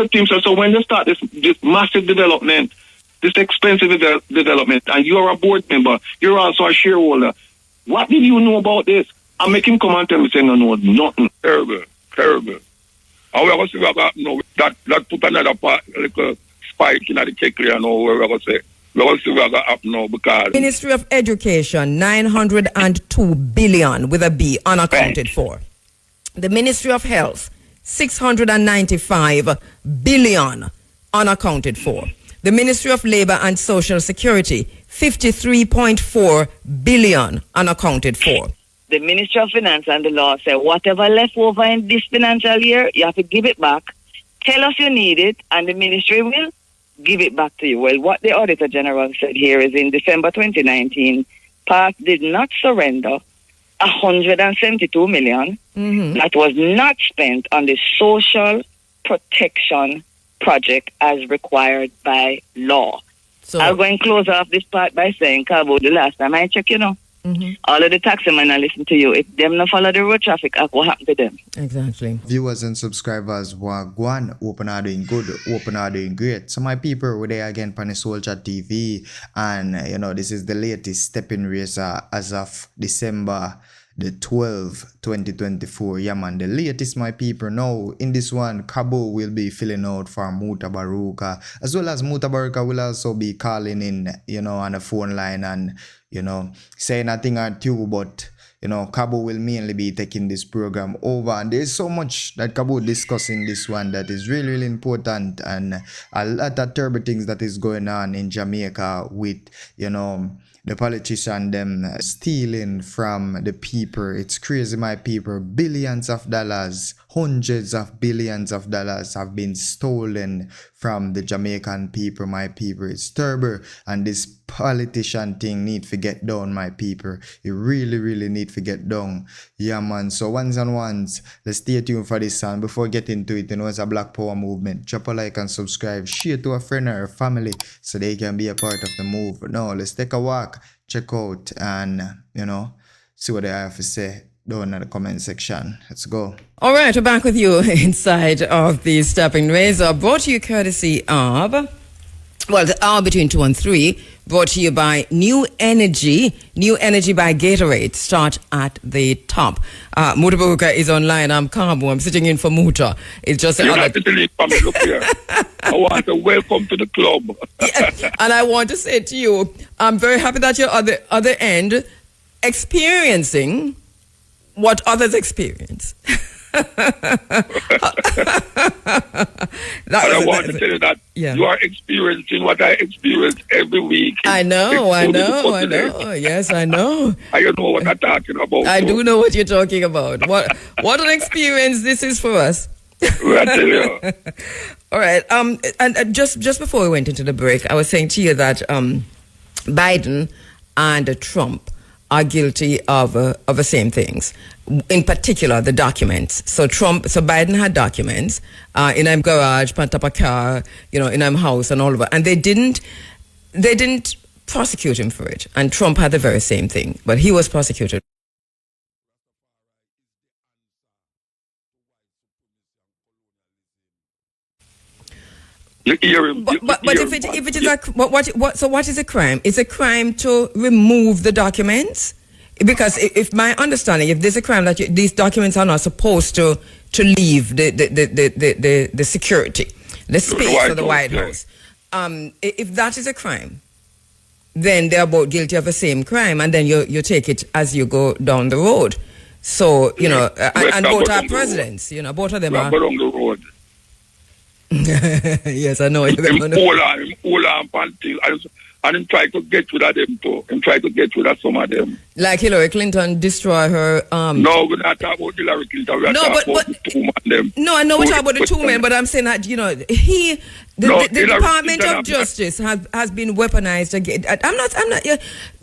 the team. So when they start this massive development, this expensive development, and you're a board member, you're also a shareholder, what did you know about this? I make him come and tell me, saying, no, nothing. Terrible. And we're going to see what no, that put another part, like a spike in the check here, no, we're going to say. We're going to see what's going to happen now because... Ministry of Education, 902 billion with a B, unaccounted for. The Ministry of Health, 695 billion, unaccounted for. The Ministry of Labor and Social Security, 53.4 billion, unaccounted for. The Ministry of Finance and the law say whatever left over in this financial year, you have to give it back. Tell us you need it, and the ministry will give it back to you. Well, what the Auditor General said here is in December 2019, PARC did not surrender 172 million that was not spent on the social protection project as required by law. So I'll go and close off this part by saying, KABU, the last time I checked, all of the taximen I listen to you. If them not follow the road traffic act, what happened to them? Exactly. Viewers and subscribers, Wagwan, open are doing good, open are doing great. So my people, we're there again on the Soul Chat TV, and this is the latest stepping race as of December the 12th, 2024. Yeah, man, the latest, my people. Now, in this one, KABU will be filling out for Mutabaruka, as well as Mutabaruka will also be calling in, on the phone line and, saying a thing or two, but, KABU will mainly be taking this program over. And there's so much that KABU discussing this one that is really, really important, and a lot of terrible things that is going on in Jamaica with, the politician them stealing from the people. It's crazy, my people. Billions of dollars, hundreds of billions of dollars have been stolen from the Jamaican people, my people. It's terrible, and this politician thing need to get down, my people. You really, really need to get down. Yeah, man. So ones and ones, let's stay tuned for this, and before getting into it, it's a Black Power movement. Drop a like and subscribe. Share to a friend or a family so they can be a part of the move. Now, let's take a walk, check out, and, see what they have to say down in the comment section. Let's go. All right, we're back with you inside of the Stepping Razor, brought to you courtesy of, the hour between 2 and 3, brought to you by New Energy by Gatorade. Start at the top. Mutabaruka is online. I'm KABU. I'm sitting in for Muta. It's just You're not sitting in for me. Look here. I want to welcome to the club. Yes, and I want to say to you, I'm very happy that you're at the other end experiencing what others experience. I want to tell you that you are experiencing what I experience every week. I know. Yes, I know. I know what I'm talking about. I do know what you're talking about. What an experience this is for us. I tell you. All right. And just before we went into the break, I was saying to you that Biden and Trump are guilty of the same things. In particular, the documents. So Biden had documents in a garage, pant up a car, in a house and all of it. And they didn't prosecute him for it. And Trump had the very same thing, but he was prosecuted. But if it is what is a crime? It's a crime to remove the documents. Because if my understanding, if there's a crime that these documents are not supposed to leave the security, the space of the White House, if that is a crime, then they're both guilty of the same crime, and then you take it as you go down the road. So and both are presidents. Both of them are. Along the road. Yes, I know. And then try to get rid of them too. And try to get rid of some of them. Like Hillary Clinton destroy her... No, we're not talking about Hillary Clinton. We're talking about the two men. No, I know we're talking about the two men, but I'm saying that, the Department of Justice has been weaponized again. I'm not,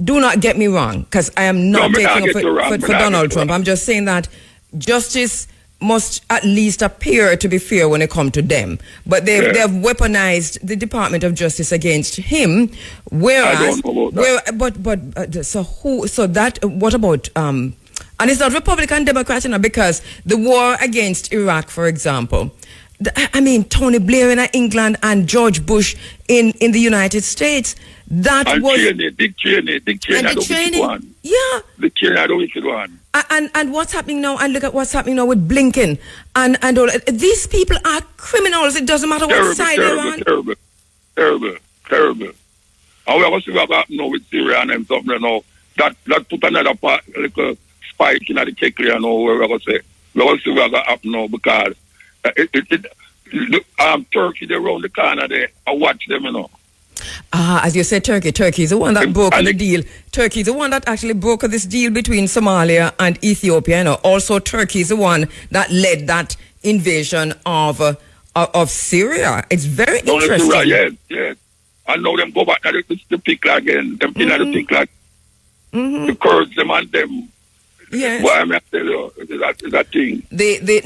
do not get me wrong, because I am not taking up for Donald Trump. I'm just saying that justice must at least appear to be fair when it comes to them. But they've weaponized the Department of Justice against him. Whereas, I don't know about that. What about and it's not Republican Democrat, because the war against Iraq, for example, I mean, Tony Blair in England and George Bush in the United States. That and was Dick Cheney, the training. Yeah. Dick Cheney, the wicked one. And what's happening now? And look at what's happening now with Blinken and all. These people are criminals. It doesn't matter what side they're on. Terrible. And we're going to see what happens now with Syria and them something, you know. That put another part, like a spike in the cake, you know, where we're going to say. We're going to see what's going to happen now because Turkey, they're around the corner there. I watch them, you know. As you said, Turkey is the one that broke the deal. Turkey is the one that actually broke this deal between Somalia and Ethiopia. You know. Also, Turkey is the one that led that invasion of Syria. It's very interesting. Syria, yes. I know them go back to the people again. Them in the people like the Kurds, them and them. Yes. Boy, I'm tell you, that thing. The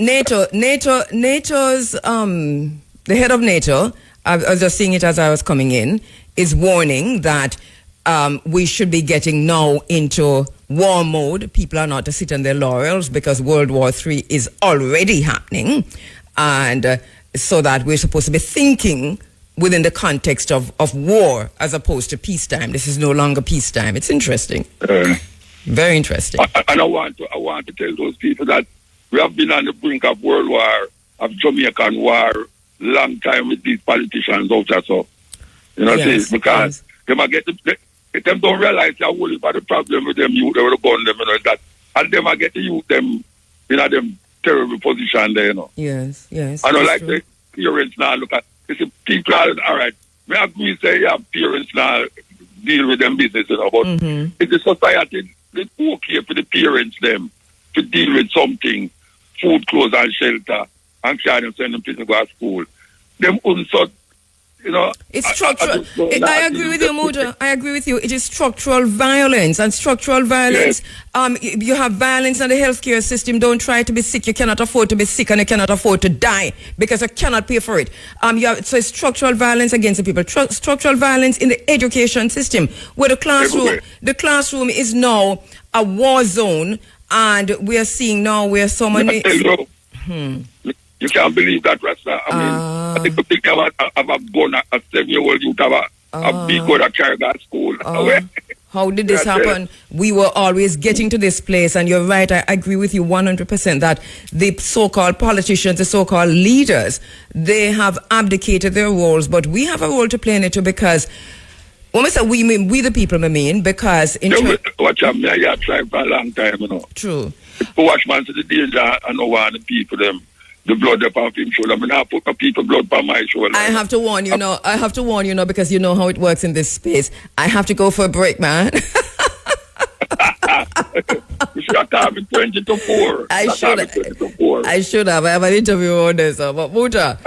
NATO's the head of NATO. I was just seeing it as I was coming in, is warning that we should be getting now into war mode. People are not to sit on their laurels because World War III is already happening. And so that we're supposed to be thinking within the context of war as opposed to peacetime. This is no longer peacetime. It's interesting. Very interesting. And I want to tell those people that we have been on the brink of World War, of Jamaican war, long time with these politicians out there, so you know, yes, because they might get them don't realize they're worried about the problem with them youth, they will gun them, you know, that, and they might get to use them in them terrible position there, you know. Yes. I don't like the parents now look at people are all right. We agree say parents now deal with them business, you know, but it's the society it's okay for the parents them to deal with something, food, clothes and shelter. And try to send them to go to school. Them unsought, you know. It's structural. I agree with you, Muta. I agree with you. It is structural violence. And structural violence, you have violence in the healthcare system. Don't try to be sick. You cannot afford to be sick and you cannot afford to die because you cannot pay for it. So it's structural violence against the people. Structural violence in the education system where the classroom is now a war zone, and we are seeing now where so many... You can't believe that, Rasta. I mean, I think the big have a gun, a 7-year-old youth have a big gun at carry that school. How did this happen? We were always getting to this place, and you're right, I agree with you 100% that the so-called politicians, the so-called leaders, they have abdicated their roles, but we have a role to play in it too, because when we say we mean we the people, I mean, because in watch out, I have tried for a long time, you know. True. Watch man to the danger, I know one of the people them. The blood up on him shoulder. I mean, I put the people blood on my shoulder. I have to warn you, because you know how it works in this space. I have to go for a break, man. You should have called me 20 to 4. I should have. I have an interview on this, but Muta.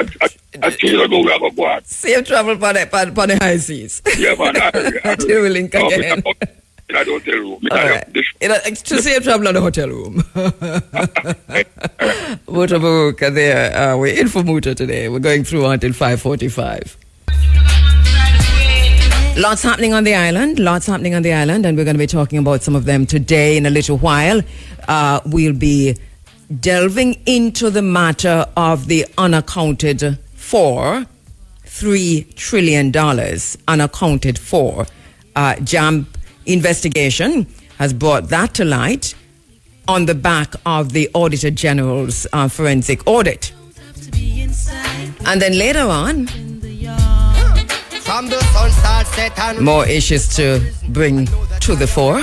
I still go where I go. Safe travel for the high seas. Yeah, man. Until we link again. In a hotel room. To safe travel in the hotel room. Mutabaruka there. We're in for Muta today. We're going through until 5:45. Lots happening on the island, and we're going to be talking about some of them today in a little while. We'll be delving into the matter of the unaccounted for $3 trillion unaccounted for. JAMB investigation has brought that to light on the back of the Auditor General's forensic audit. And then later on, more issues to bring to the fore.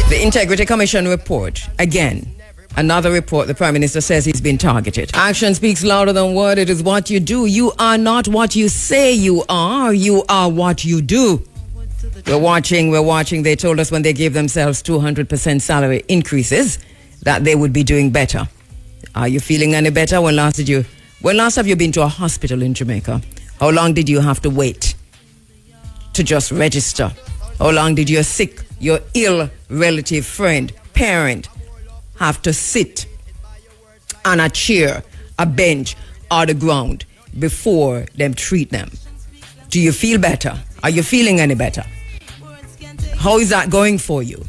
The Integrity Commission report, again, another report. The Prime Minister says he's been targeted. Action speaks louder than word. It is what you do. You are not what you say you are. You are what you do. We're watching. They told us when they gave themselves 200% salary increases that they would be doing better. Are you feeling any better? When last have you been to a hospital in Jamaica? How long did you have to wait to just register? How long did your sick, your ill relative, friend, parent have to sit on a chair, a bench, or the ground before them treat them? Do you feel better? Are you feeling any better? How is that going for you?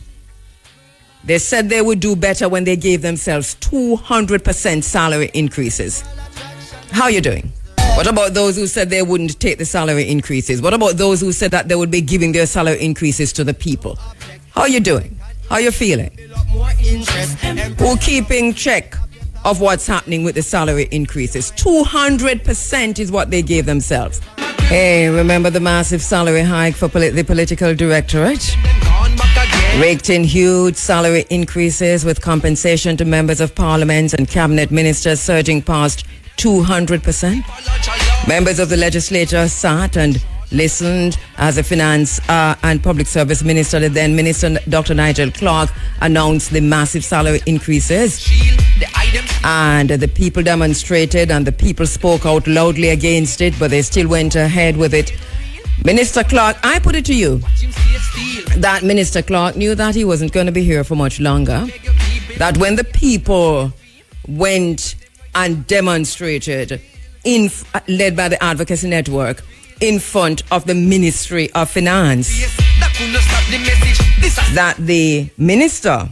They said they would do better when they gave themselves 200% salary increases. How are you doing? What about those who said they wouldn't take the salary increases? What about those who said that they would be giving their salary increases to the people? How are you doing? How are you feeling? Who keeping check of what's happening with the salary increases? 200% is what they gave themselves. Hey, remember the massive salary hike for the political directorate? Raked in huge salary increases with compensation to members of parliament and cabinet ministers surging past 200%. Members of the legislature sat and listened as the finance and public service minister, the then minister Dr. Nigel Clark, announced the massive salary increases. And the people demonstrated and the people spoke out loudly against it, but they still went ahead with it. Minister Clark, I put it to you that Minister Clark knew that he wasn't going to be here for much longer. That when the people went and demonstrated, led by the Advocacy Network, in front of the Ministry of Finance, that the minister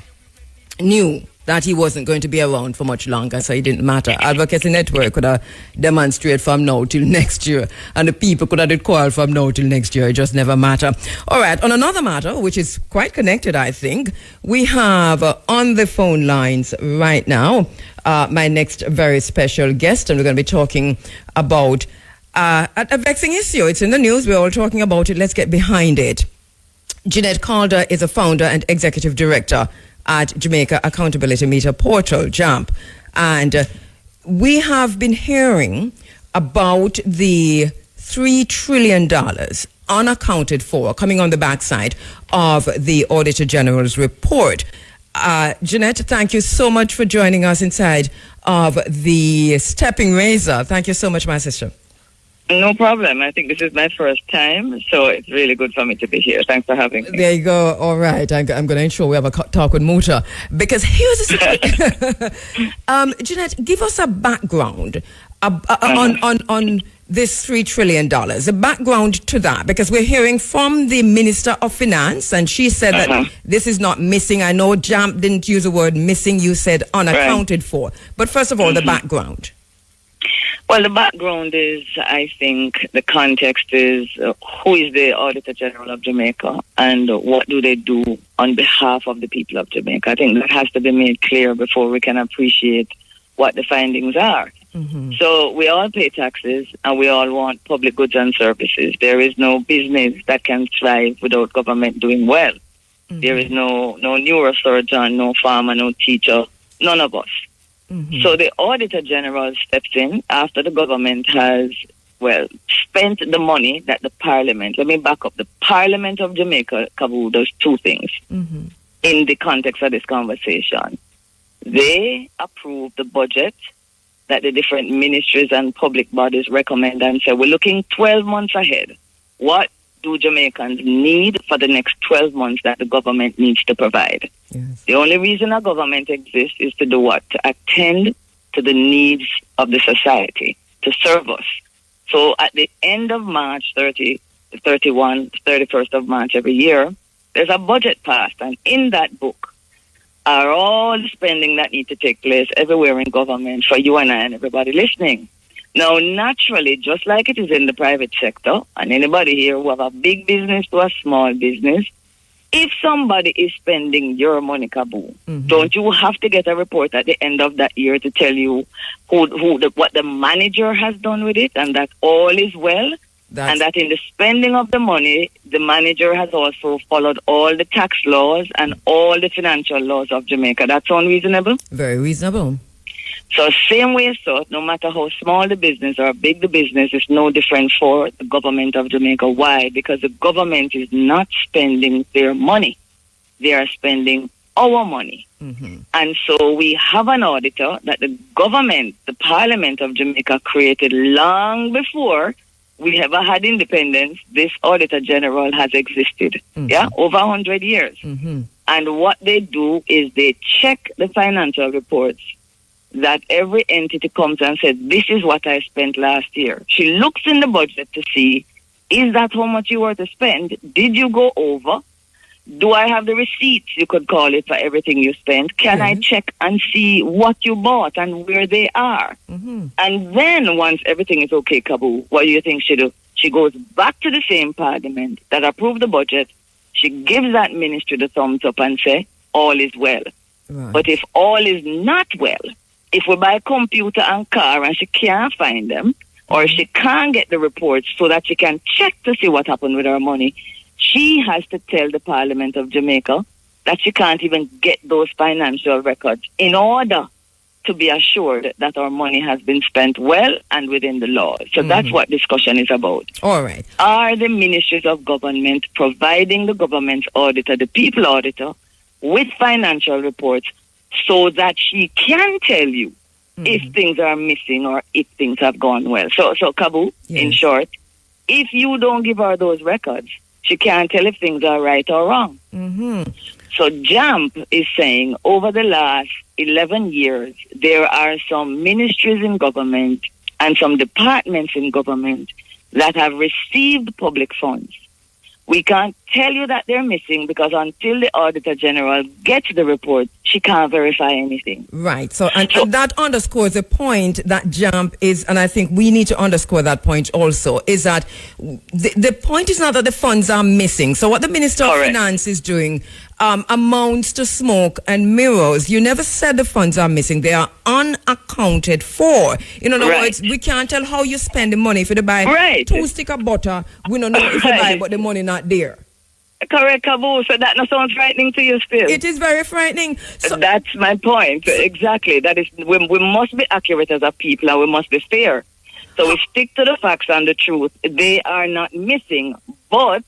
knew that he wasn't going to be around for much longer, so it didn't matter. Advocacy Network could have demonstrated from now till next year, and the people could have called from now till next year. It just never matter. All right, on another matter, which is quite connected, I think, we have on the phone lines right now my next very special guest, and we're going to be talking about a vexing issue. It's in the news. We're all talking about it. Let's get behind it. Jeanette Calder is a founder and executive director at Jamaica Accountability Meter Portal, JAMP. And we have been hearing about the $3 trillion unaccounted for coming on the backside of the Auditor General's report. Jeanette, thank you so much for joining us inside of the Stepping Razor. Thank you so much, my sister. No problem. I think this is my first time, so it's really good for me to be here. Thanks for having me. There you go. All right. I'm going to ensure we have a talk with Muta, because here's the situation. Jeanette, give us a background on this $3 trillion, the background to that, because we're hearing from the Minister of Finance, and she said that this is not missing. I know JAMP didn't use the word missing. You said unaccounted for. But first of all, the background. Well, the background is, I think, the context is who is the Auditor General of Jamaica and what do they do on behalf of the people of Jamaica. I think that has to be made clear before we can appreciate what the findings are. Mm-hmm. So we all pay taxes and we all want public goods and services. There is no business that can thrive without government doing well. Mm-hmm. There is no neurosurgeon, no farmer, no teacher, none of us. Mm-hmm. So the Auditor General steps in after the government has, spent the money that the Parliament, let me back up, the Parliament of Jamaica, KABU, does two things in the context of this conversation. They approve the budget that the different ministries and public bodies recommend and say, we're looking 12 months ahead. What do Jamaicans need for the next 12 months that the government needs to provide? Yes. The only reason a government exists is to do what? To attend to the needs of the society, to serve us. So at the end of March 31st of March every year, there's a budget passed, and in that book are all the spending that need to take place everywhere in government for you and I and everybody listening. Now, naturally, just like it is in the private sector, and anybody here who have a big business to a small business, if somebody is spending your money, KABU, don't you have to get a report at the end of that year to tell you what the manager has done with it, and that all is well? And that in the spending of the money, the manager has also followed all the tax laws and all the financial laws of Jamaica. That's unreasonable? Very reasonable. So same way, so no matter how small the business or big the business, is no different for the government of Jamaica. Why? Because the government is not spending their money. They are spending our money. Mm-hmm. And so we have an auditor that the government, the Parliament of Jamaica created long before we ever had independence. This Auditor General has existed, over 100 years. Mm-hmm. And what they do is they check the financial reports that every entity comes and says, this is what I spent last year. She looks in the budget to see, is that how much you were to spend? Did you go over? Do I have the receipts, you could call it, for everything you spent? Can I check and see what you bought and where they are? Mm-hmm. And then once everything is okay, KABU, what do you think she do? She goes back to the same parliament that approved the budget. She gives that ministry the thumbs up and say, all is well. Right. But if all is not well, if we buy a computer and car and she can't find them, or she can't get the reports so that she can check to see what happened with her money, she has to tell the Parliament of Jamaica that she can't even get those financial records in order to be assured that our money has been spent well and within the law. So that's what discussion is about. All right. Are the ministries of government providing the government auditor, the people auditor, with financial reports so that she can tell you if things are missing or if things have gone well? So KABU, in short, if you don't give her those records, she can't tell if things are right or wrong. Mm-hmm. So JAMP is saying over the last 11 years, there are some ministries in government and some departments in government that have received public funds. We can't tell you that they're missing because until the Auditor General gets the report, she can't verify anything. Right. So that underscores the point that JAMP is, and I think we need to underscore that point also, is that the point is not that the funds are missing. So what the Minister of Finance is doing amounts to smoke and mirrors. You never said the funds are missing. They are unaccounted for. In other words, we can't tell how you spend the money. If you buy 2 sticks of butter, we don't know if you buy, but the money not there. Correct, KABU. So that sounds frightening to you still. It is very frightening. So that's my point. Exactly. That is, we must be accurate as a people and we must be fair. So we stick to the facts and the truth. They are not missing. But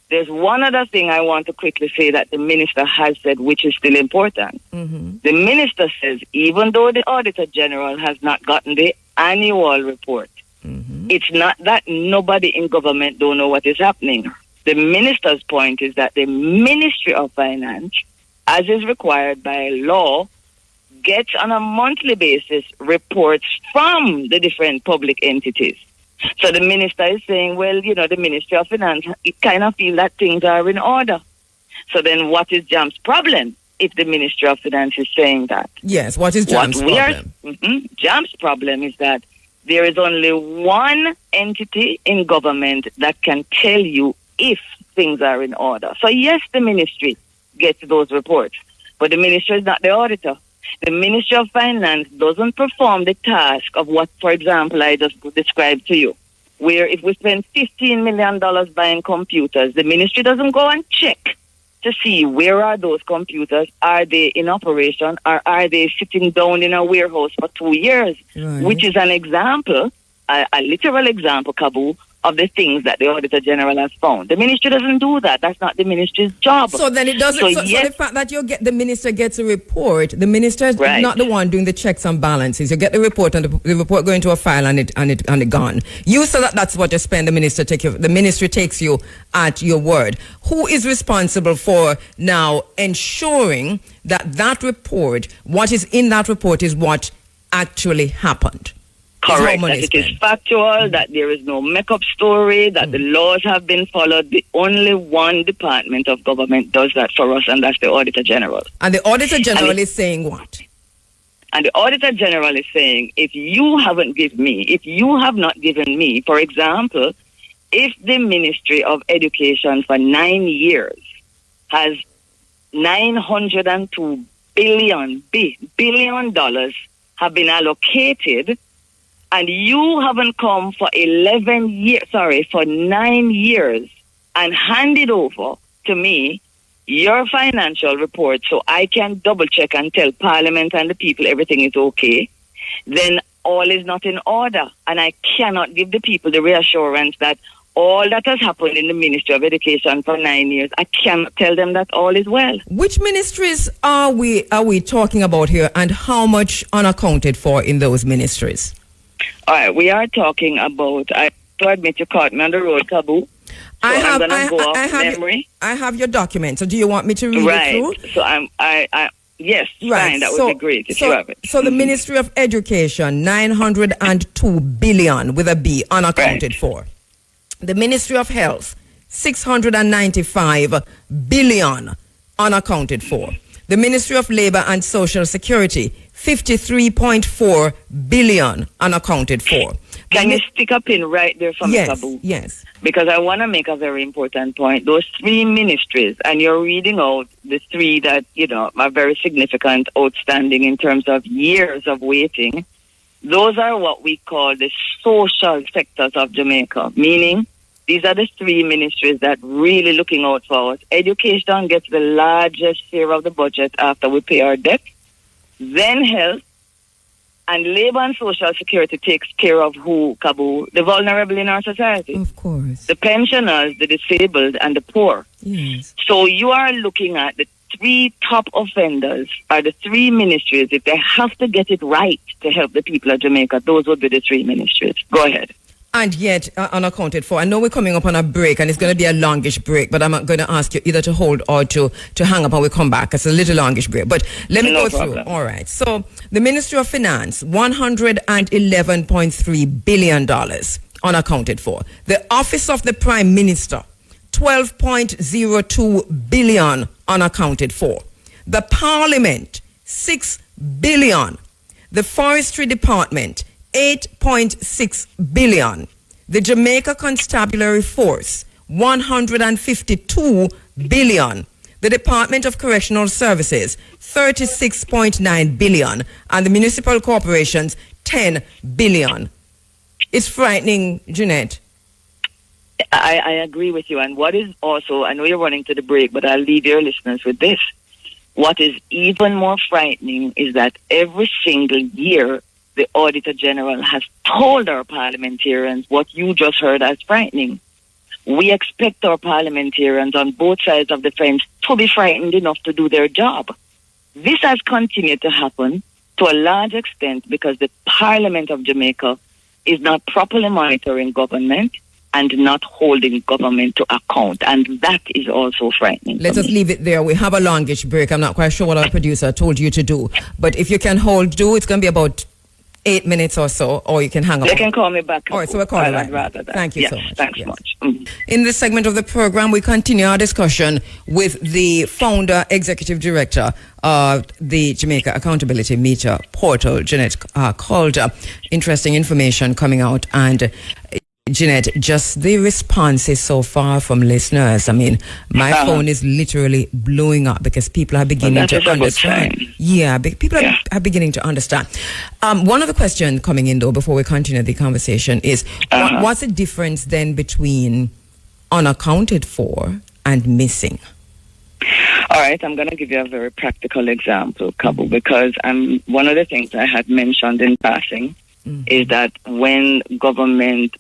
there's one other thing I want to quickly say that the minister has said, which is still important. Mm-hmm. The minister says, even though the Auditor General has not gotten the annual report, it's not that nobody in government don't know what is happening. The minister's point is that the Ministry of Finance, as is required by law, gets on a monthly basis reports from the different public entities. So the minister is saying, well, the Ministry of Finance, it kind of feel that things are in order. So then what is JAMP's problem if the Ministry of Finance is saying that? Yes, what is JAMP's problem? JAMP's problem is that there is only one entity in government that can tell you if things are in order. So yes, the ministry gets those reports, but the ministry is not the auditor. The Ministry of Finance doesn't perform the task of what, for example, I just described to you, where if we spend $15 million buying computers, the ministry doesn't go and check to see where are those computers, are they in operation, or are they sitting down in a warehouse for 2 years, which is an example, a literal example, KABU, of the things that the Auditor General has found. The ministry doesn't do that. That's not the ministry's job. So then it doesn't. So the fact that the minister gets a report, the minister is not the one doing the checks and balances. You get the report and the report going to a file and it gone. You said that's what you spend. The ministry takes you at your word. Who is responsible for now ensuring that report, what is in that report, is what actually happened? Correct, that it is factual, that there is no make-up story, that the laws have been followed. The only one department of government does that for us, and that's the Auditor General. And the Auditor General is saying what? And the Auditor General is saying, if you have not given me, for example, if the Ministry of Education for 9 years has $902 billion have been allocated, and you haven't come for 9 years and handed over to me your financial report so I can double check and tell Parliament and the people everything is okay, then all is not in order. And I cannot give the people the reassurance that all that has happened in the Ministry of Education for 9 years, I cannot tell them that all is well. Which ministries are we talking about here, and how much unaccounted for in those ministries? All right, we are talking about, I admit you caught me on the road, KABU. I have your document. So do you want me to read it through? So yes, fine, that would be great if you have it. So the Ministry of Education, $902 billion with a B, unaccounted for. The Ministry of Health, 695 billion unaccounted for. The Ministry of Labor and Social Security, 53.4 billion unaccounted for. Can you stick a pin right there for me, KABU? Yes. Because I want to make a very important point. Those three ministries, and you're reading out the three that, are very significant, outstanding in terms of years of waiting. Those are what we call the social sectors of Jamaica, meaning these are the three ministries that really looking out for us. Education gets the largest share of the budget after we pay our debt. Then health. And Labor and Social Security takes care of who, KABU? The vulnerable in our society. Of course. The pensioners, the disabled, and the poor. Yes. So you are looking at the three top offenders are the three ministries. If they have to get it right to help the people of Jamaica, those would be the three ministries. Go ahead. And yet unaccounted for. I know we're coming up on a break, and it's going to be a longish break, but I'm going to ask you either to hold or to hang up and we'll come back. It's a little longish break. But let me go through. All right. So the Ministry of Finance, $111.3 billion unaccounted for. The Office of the Prime Minister, $12.02 billion unaccounted for. The Parliament, $6 billion. The Forestry Department, $8.6 billion. The Jamaica Constabulary Force, $152 billion. The Department of Correctional Services, $36.9 billion. And the municipal corporations, $10 billion. It's frightening, Jeanette. I agree with you. And what is also, I know you're running to the break, but I'll leave your listeners with this. What is even more frightening is that every single year, the Auditor General has told our parliamentarians what you just heard as frightening. We expect our parliamentarians on both sides of the fence to be frightened enough to do their job. This has continued to happen to a large extent because the Parliament of Jamaica is not properly monitoring government and not holding government to account. And that is also frightening. Let us leave it there. We have a longish break. I'm not quite sure what our producer told you to do. But if you can do, it's going to be about 8 minutes or so, or you can hang up. They can call me back. All right, so we'll call you back. Rather than. Thank you so much. Thanks much. Mm-hmm. In this segment of the program, we continue our discussion with the founder, executive director of the Jamaica Accountability Meter Portal, Jeanette Calder. Interesting information coming out. And Jeanette, just the responses so far from listeners. I mean, my phone is literally blowing up because people are beginning to understand. Yeah, people are beginning to understand. One of the questions coming in, though, before we continue the conversation is, what's the difference then between unaccounted for and missing? All right, I'm going to give you a very practical example, KABU, because one of the things I had mentioned in passing is that when government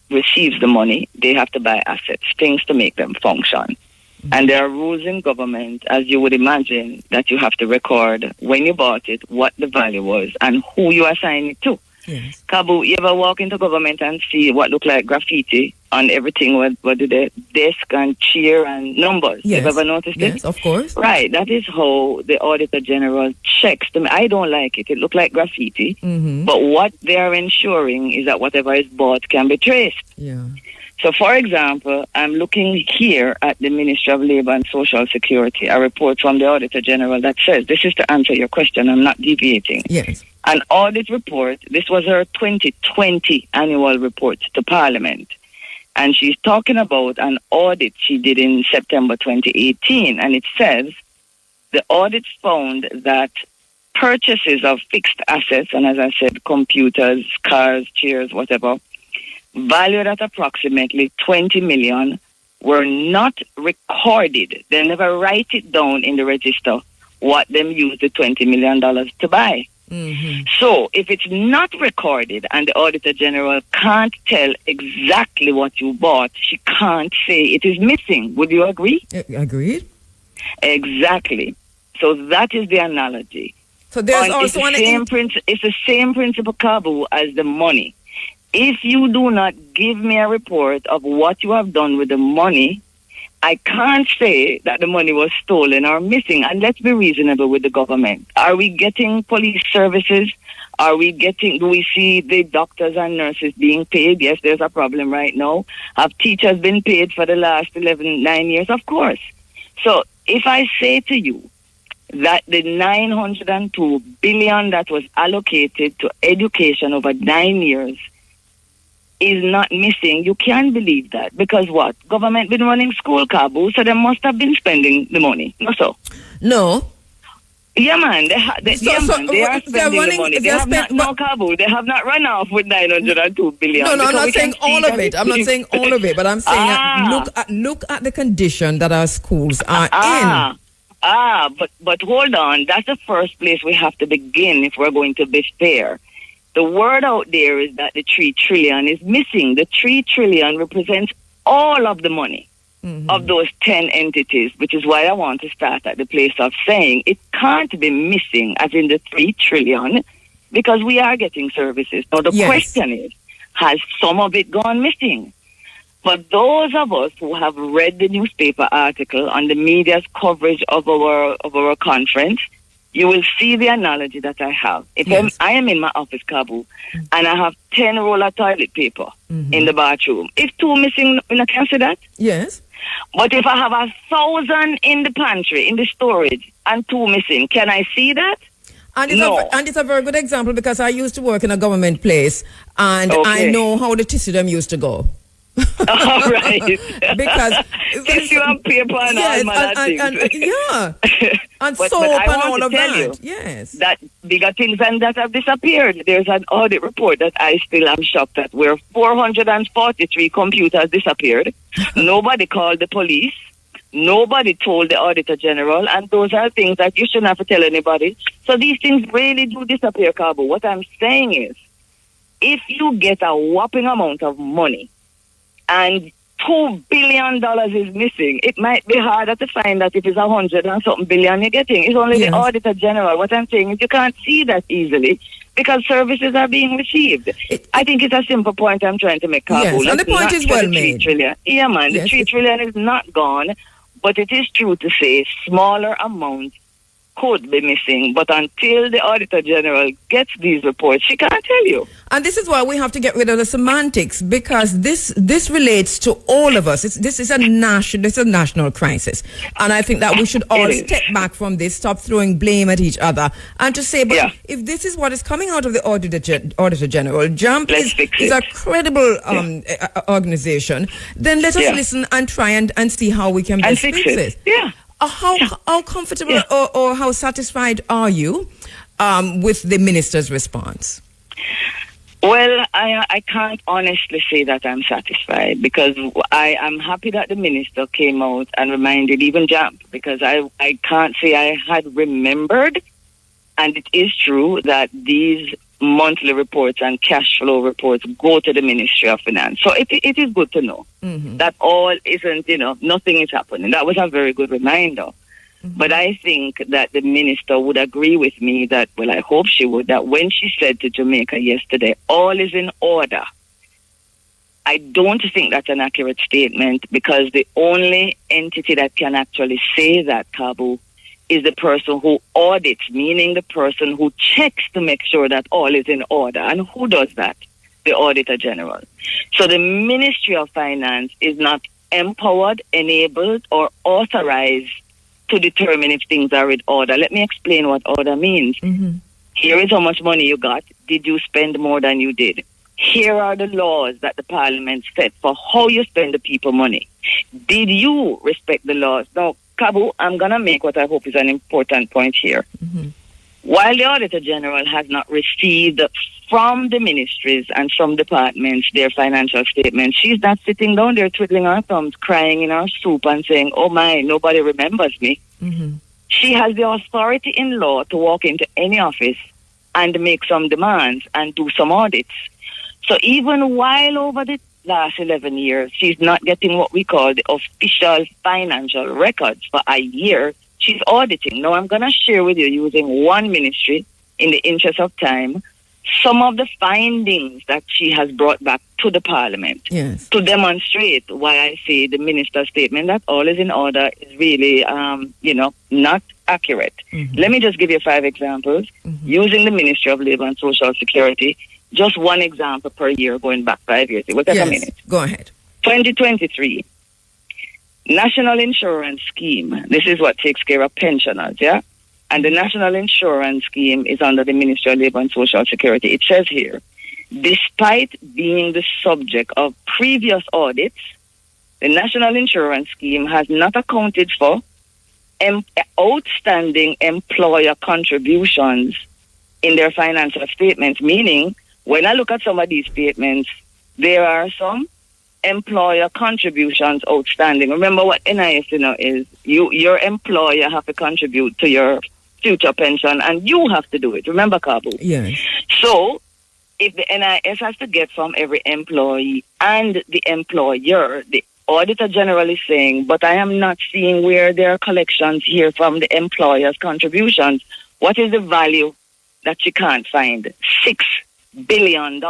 receives the money, they have to buy assets, things to make them function. And there are rules in government, as you would imagine, that you have to record when you bought it, what the value was, and who you assign it to. Yes. KABU, you ever walk into government and see what look like graffiti on everything, what do the desk and chair and numbers? Yes. You ever noticed it? Yes, of course. Right, that is how the Auditor General checks them. I don't like it. It look like graffiti. But what they are ensuring is that whatever is bought can be traced. Yeah. So, for example, I'm looking here at the Ministry of Labor and Social Security, a report from the Auditor General that says, this is to answer your question, I'm not deviating. Yes. An audit report, this was her 2020 annual report to Parliament. And she's talking about an audit she did in September 2018. And it says, the audit found that purchases of fixed assets, and as I said, computers, cars, chairs, whatever, valued at approximately 20 million were not recorded. They never write it down in the register what them used the $20 million to buy. So if it's not recorded and the Auditor General can't tell exactly what you bought, she can't say it is missing. Would you agree? Agreed. Exactly. So that is the analogy. So there's it's the same principle, KABU, as the money. If you do not give me a report of what you have done with the money, I can't say that the money was stolen or missing. And let's be reasonable with the government. Are we getting police services? Do we see the doctors and nurses being paid? Yes, there's a problem right now. Have teachers been paid for the last 9 years? Of course. So if I say to you that the 902 billion that was allocated to education over 9 years is not missing, you can't believe that. Because what? Government been running school, KABU, so they must have been spending the money. No, so? No. Yeah, man. They are spending the money. They have not run off with 902 billion. No, I'm not saying all of it. I'm not saying all of it, but I'm saying look at the condition that our schools are in. But hold on. That's the first place we have to begin if we're going to be fair. The word out there is that the 3 trillion is missing. The 3 trillion represents all of the money of those 10 entities, which is why I want to start at the place of saying it can't be missing as in the 3 trillion because we are getting services. Now the question is, has some of it gone missing? For those of us who have read the newspaper article on the media's coverage of our conference, you will see the analogy that I have. I am in my office, KABU, and I have 10 roll of toilet paper in the bathroom. If 2 missing, you can see that? Yes. But if I have 1,000 in the pantry, in the storage, and 2 missing, can I see that? And it's a very good example because I used to work in a government place, and I know how the tissue used to go. All right. Because tissue and paper and all manner things. And but soap I and all of that. You yes. That bigger things than that have disappeared. There's an audit report that I still am shocked at where 443 computers disappeared. Nobody called the police. Nobody told the Auditor General, and those are things that you shouldn't have to tell anybody. So these things really do disappear, KABU. What I'm saying is, if you get a whopping amount of money and $2 billion is missing, it might be harder to find that if it's 100 and something billion you're getting. It's only the Auditor General. What I'm saying is you can't see that easily because services are being received. I think it's a simple point I'm trying to make, KABU. Yes, and the point is well made. 3 trillion. Yeah, man, the 3 trillion is not gone, but it is true to say smaller amounts could be missing, but until the Auditor General gets these reports, she can't tell you. And this is why we have to get rid of the semantics, because this relates to all of us. This is a national crisis, and I think that we should all step back from this, stop throwing blame at each other, and to say, but if this is what is coming out of the Auditor General, JAMP is a credible organization, then let us listen and try and see how we can best fix it. Yeah. How comfortable or how satisfied are you with the minister's response? Well, I can't honestly say that I'm satisfied because I am happy that the minister came out and reminded even JAMP, because I can't say I had remembered, and it is true that these monthly reports and cash flow reports go to the Ministry of Finance. So it is good to know that all isn't, nothing is happening. That was a very good reminder. But I think that the minister would agree with me that, well, I hope she would, that when she said to Jamaica yesterday, all is in order, I don't think that's an accurate statement, because the only entity that can actually say that, KABU, is the person who audits, meaning the person who checks to make sure that all is in order. And who does that? The Auditor General. So the Ministry of Finance is not empowered, enabled, or authorized to determine if things are in order. Let me explain what order means. Here is how much money you got. Did you spend more than you did? Here are the laws that the Parliament set for how you spend the people money. Did you respect the laws? Now, KABU, I'm going to make what I hope is an important point here. While the Auditor General has not received from the ministries and from departments their financial statements, she's not sitting down there twiddling her thumbs, crying in her soup and saying, oh my, nobody remembers me. She has the authority in law to walk into any office and make some demands and do some audits. So even while over the last 11 years, she's not getting what we call the official financial records for a year, she's auditing. Now, I'm going to share with you, using one ministry, in the interest of time, some of the findings that she has brought back to the Parliament to demonstrate why I say the minister's statement that all is in order is really, not accurate. Let me just give you 5 examples. Using the Ministry of Labour and Social Security, just one example per year going back 5 years. It will take a minute. Go ahead. 2023, National Insurance Scheme. This is what takes care of pensioners, yeah? And the National Insurance Scheme is under the Ministry of Labour and Social Security. It says here, despite being the subject of previous audits, the National Insurance Scheme has not accounted for outstanding employer contributions in their financial statements, meaning when I look at some of these statements, there are some employer contributions outstanding. Remember what NIS is, your employer have to contribute to your future pension and you have to do it. Remember, KABU? Yes. So if the NIS has to get from every employee and the employer, the Auditor General is saying, but I am not seeing where there are collections here from the employer's contributions. What is the value that you can't find? $6 billion.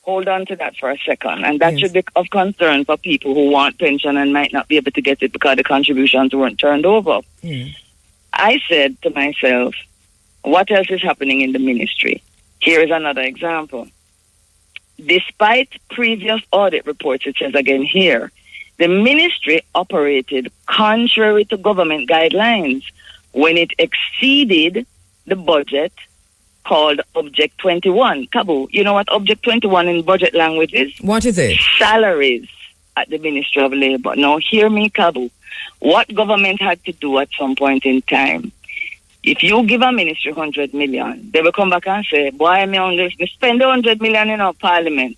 Hold on to that for a second. And that should be of concern for people who want pension and might not be able to get it because the contributions weren't turned over. I said to myself, what else is happening in the ministry? Here is another example. Despite previous audit reports, it says again here, the ministry operated contrary to government guidelines when it exceeded the budget called Object 21. KABU, you know what Object 21 in budget language is? What is it? Salaries at the Ministry of Labour. Now, hear me, KABU. What government had to do at some point in time, if you give a ministry 100 million, they will come back and say, boy, me spend 100 million in our parliament.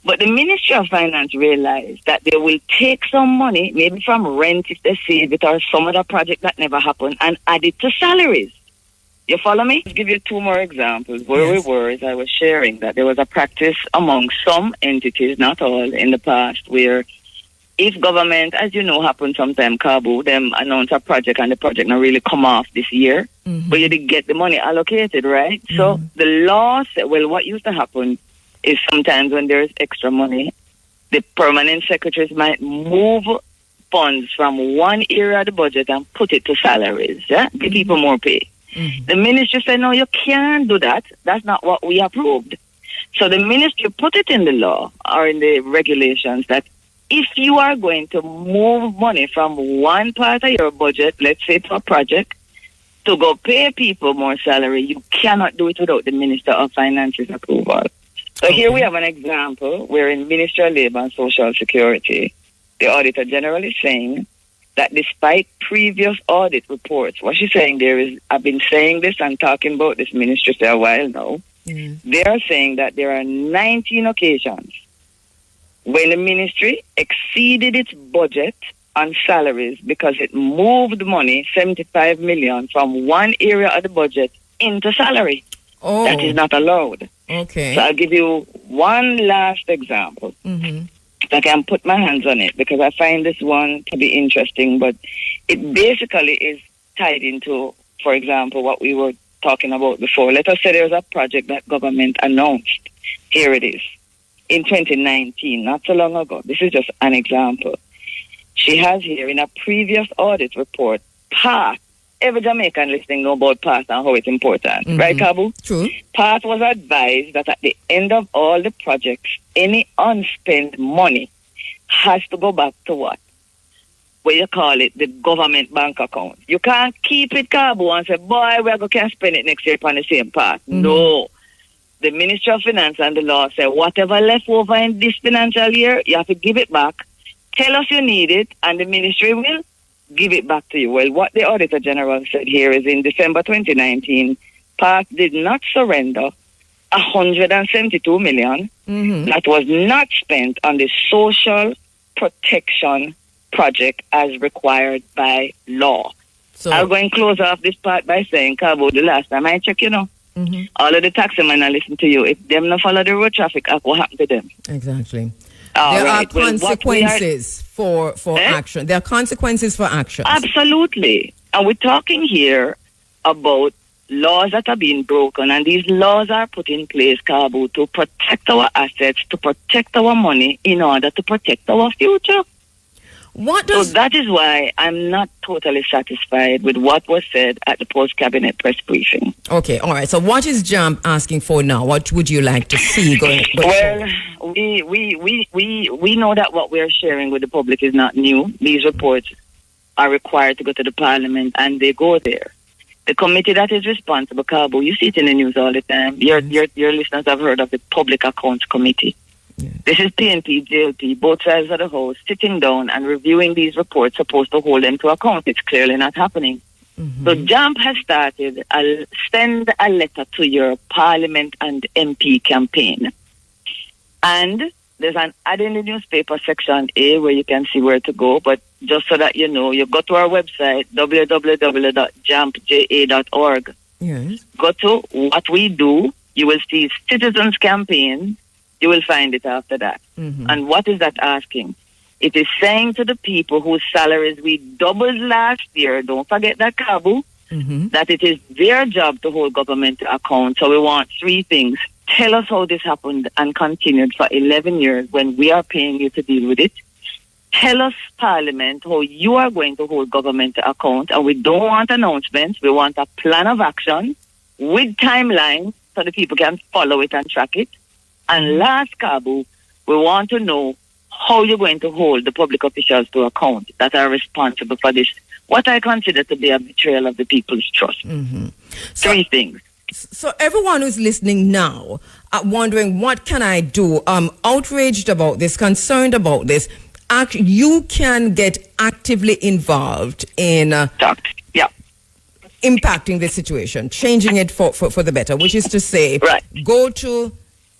But the Ministry of Finance realized that they will take some money, maybe from rent if they save it, or some other project that never happened, and add it to salaries. You follow me? I'll give you 2 more examples. Where we were is I was sharing that there was a practice among some entities, not all, in the past, where if government, as you know, happens sometime, KABU, them announce a project and the project not really come off this year, but you did get the money allocated, right? So the law said, well, what used to happen is sometimes when there is extra money, the permanent secretaries might move funds from one area of the budget and put it to salaries, yeah? Give people more pay. The ministry said, no, you can't do that. That's not what we approved. So the ministry put it in the law or in the regulations that if you are going to move money from one part of your budget, let's say to a project, to go pay people more salary, you cannot do it without the Minister of Finance's approval. So here we have an example where in Ministry of Labour and Social Security, the Auditor General is saying that despite previous audit reports, what she's saying there is, I've been saying this and talking about this ministry for a while now, they are saying that there are 19 occasions when the ministry exceeded its budget on salaries because it moved money, 75 million, from one area of the budget into salary. That is not allowed. Okay. So I'll give you one last example. I can put my hands on it because I find this one to be interesting, but it basically is tied into, for example, what we were talking about before. Let us say there's a project that government announced. Here it is. In 2019, not so long ago. This is just an example. She has here in a previous audit report, PATH. Every Jamaican listening know about PATH and how it's important. Right, KABU? True. PATH was advised that at the end of all the projects, any unspent money has to go back to what? What you call it, the government bank account. You can't keep it, KABU, and say, boy, we're going to spend it next year on the same path. No. The Ministry of Finance and the law say, whatever left over in this financial year, you have to give it back. Tell us you need it, and the ministry will give it back to you. Well, what the Auditor General said here is in December 2019, PATH did not surrender 172 million that was not spent on the social protection project as required by law. So I'll go and close off this part by saying, KABU, the last time I checked, all of the taximen are listening to you. If them not follow the road traffic act, what happened to them? Exactly. There are consequences for action. There are consequences for action. Absolutely. And we're talking here about laws that are being broken, and these laws are put in place, KABU, to protect our assets, to protect our money in order to protect our future. So that is why I'm not totally satisfied with what was said at the post-cabinet press briefing. Okay, all right. So what is JAMP asking for now? What would you like to see going Well, we know that what we are sharing with the public is not new. These reports are required to go to the parliament, and they go there. The committee that is responsible, KABU, you see it in the news all the time. Your listeners have heard of the Public Accounts Committee. Yes. This is PNP, JLP, both sides of the house, sitting down and reviewing these reports, supposed to hold them to account. It's clearly not happening. Mm-hmm. So JAMP has started, send a letter to your Parliament and MP campaign. And there's an ad in the newspaper section A where you can see where to go. But just so that you know, you go to our website, www.jampja.org. Yes. Go to what we do. You will see citizens campaign. You will find it after that. Mm-hmm. And what is that asking? It is saying to the people whose salaries we doubled last year, don't forget that, KABU, that it is their job to hold government to account. So we want three things. Tell us how this happened and continued for 11 years when we are paying you to deal with it. Tell us, Parliament, how you are going to hold government to account. And we don't want announcements. We want a plan of action with timelines so the people can follow it and track it. And last, KABU, we want to know how you're going to hold the public officials to account that are responsible for this, what I consider to be a betrayal of the people's trust. Mm-hmm. Three things. So everyone who's listening now, wondering, what can I do? Outraged about this, concerned about this, you can get actively involved in impacting the situation, changing it for the better, which is to say, go to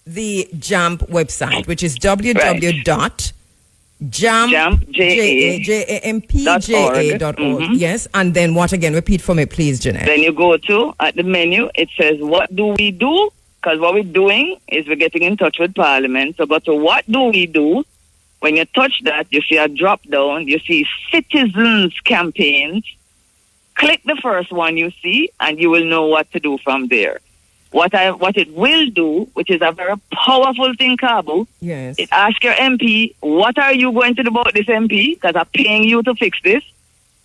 the JAMP website, which is www.jampja.org. Yes, and then what again? Repeat for me, please, Jeanette. Then you go to, at the menu, it says, what do we do? Because what we're doing is we're getting in touch with Parliament. So go to what do we do? When you touch that, you see a drop down, you see citizens campaigns. Click the first one you see, and you will know what to do from there. What it will do, which is a very powerful thing, KABU, yes, it asks your MP, what are you going to do about this, MP? Because I'm paying you to fix this.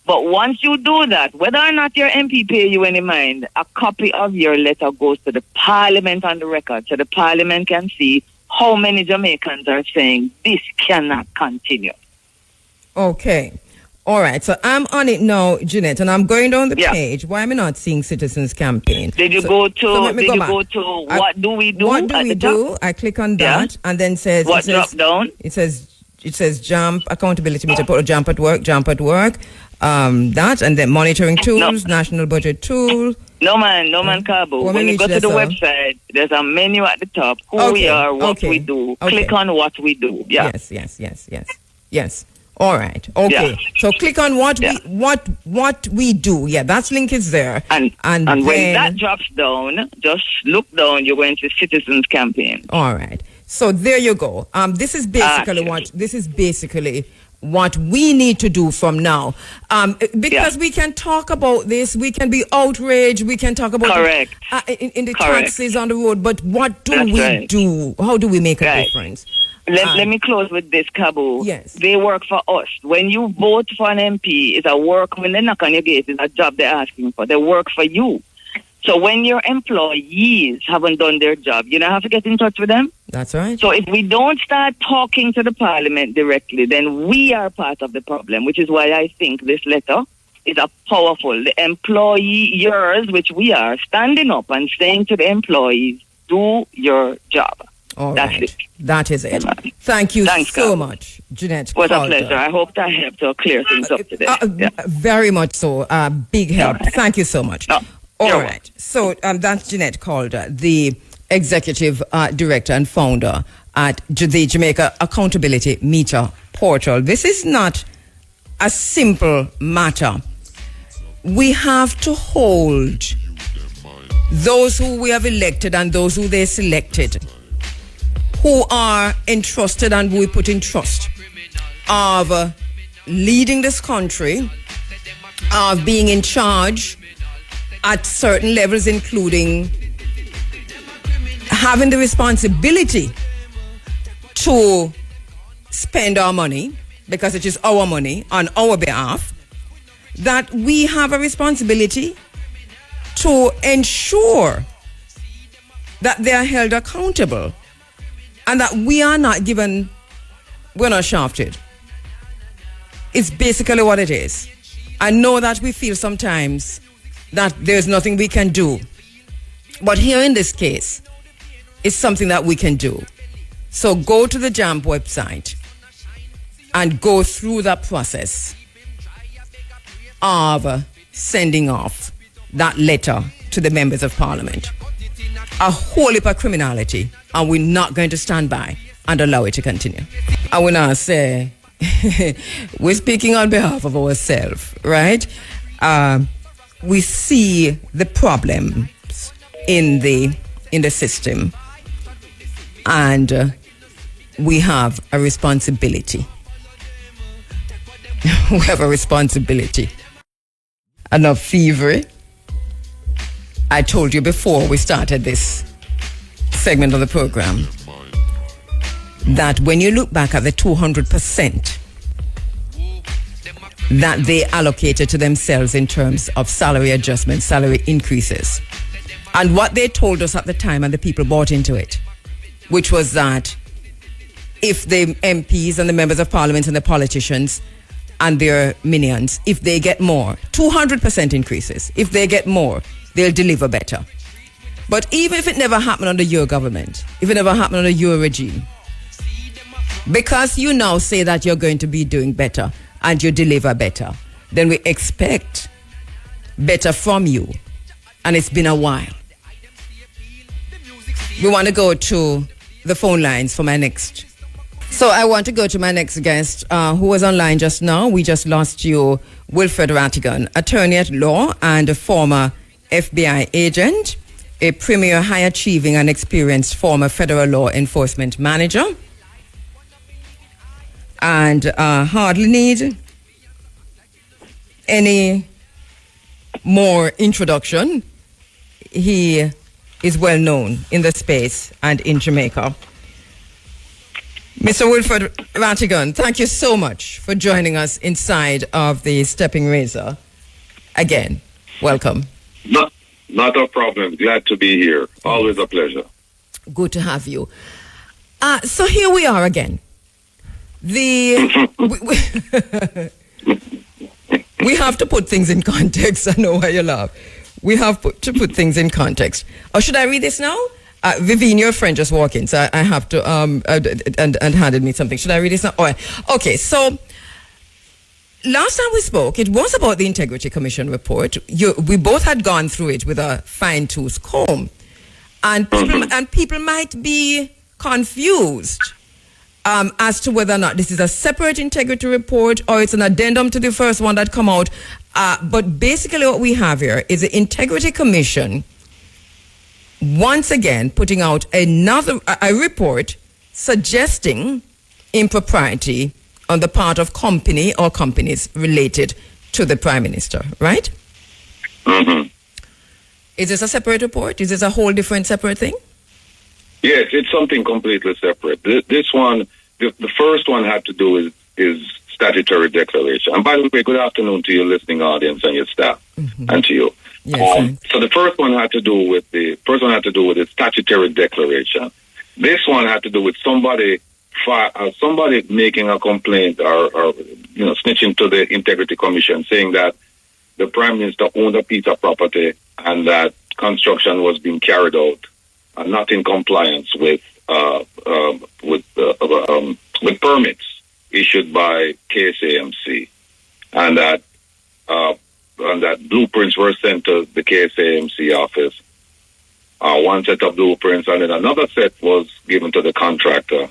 But once you do that, whether or not your MP pay you any mind, a copy of your letter goes to the Parliament on the record, so the Parliament can see how many Jamaicans are saying this cannot continue. Okay. All right, so I'm on it now, Jeanette, and I'm going down the page. Why am I not seeing Citizens Campaign? Did you go to what do we do? What do we do? I click on that, and then says what drop down? It says JAMP accountability meter, JAMP at work, that, and then monitoring tools, national budget tool. No man, KABU. When you go to the website, there's a menu at the top. Who we are, what we do. Click on what we do. Yeah. Yes. All right. Okay. Yeah. So click on what we do. Yeah, that link is there. And when that drops down, just look down. You're going to Citizens Campaign. All right. So there you go. This is basically what we need to do from now. Because we can talk about this, we can be outraged, we can talk about in the taxes on the road. But what do we do? How do we make a difference? Let me close with this, KABU. Yes. They work for us. When you vote for an MP, it's a work. When they knock on your gate, it's a job they're asking for. They work for you. So when your employees haven't done their job, you don't have to get in touch with them. That's right. So if we don't start talking to the Parliament directly, then we are part of the problem, which is why I think this letter is a powerful. The employers, which we are, standing up and saying to the employees, do your job. All right. That is it. Thank you so much, Jeanette. It was a pleasure. I hope that helped to clear things up today. Very much so. Big help. Right. Thank you so much. All right. So that's Jeanette Calder, the executive director and founder at the Jamaica Accountability Meter Portal. This is not a simple matter. We have to hold those who we have elected and those who they selected, who are entrusted and who we put in trust of leading this country, of being in charge at certain levels, including having the responsibility to spend our money, because it is our money on our behalf, that we have a responsibility to ensure that they are held accountable and that we're not shafted. It's basically what it is. I know that we feel sometimes that there's nothing we can do. But here in this case, it's something that we can do. So go to the JAMP website and go through that process of sending off that letter to the members of parliament. A whole heap of criminality, and we're not going to stand by and allow it to continue. I will now say, we're speaking on behalf of ourselves, right? We see the problems in the system, and we have a responsibility. We have a responsibility. Enough thievery. I told you before we started this segment of the program that when you look back at the 200% that they allocated to themselves in terms of salary adjustments, salary increases, and what they told us at the time, and the people bought into it, which was that if the MPs and the members of parliament and the politicians and their minions, if they get more, 200% increases, if they get more, they'll deliver better. But even if it never happened under your government, if it never happened under your regime, because you now say that you're going to be doing better and you deliver better, then we expect better from you. And it's been a while. We want to go to the phone lines for my next. So I want to go to my next guest who was online just now. We just lost you, Wilfred Rattigan, attorney at law and a former FBI agent, a premier high-achieving and experienced former federal law enforcement manager. And hardly need any more introduction. He is well known in the space and in Jamaica. Mr. Wilfred Rattigan, thank you so much for joining us inside of the Stepping Razor. Again, welcome. Not a problem. Glad to be here. Always a pleasure. Good to have you. So here we are again. We have to put things in context. I know why you laugh. We have to put things in context. Or should I read this now? Vivian, your friend just walked in, so I have to and handed me something. Should I read this now? All right. Okay, so last time we spoke, it was about the Integrity Commission report. We both had gone through it with a fine-tooth comb, and people might be confused as to whether or not this is a separate integrity report or it's an addendum to the first one that come out. But basically what we have here is the Integrity Commission once again putting out a report suggesting impropriety on the part of company or companies related to the Prime Minister, right? Mm-hmm. Is this a separate report? Is this a whole different separate thing? Yes, it's something completely separate. This one, the first one had to do is statutory declaration. And by the way, good afternoon to your listening audience and your staff, and to you. Yes, so the first one had to do with the statutory declaration. This one had to do with somebody making a complaint or snitching to the Integrity Commission, saying that the Prime Minister owned a piece of property and that construction was being carried out not in compliance with permits issued by KSAMC, and that blueprints were sent to the KSAMC office. One set of blueprints, and then another set was given to the contractor.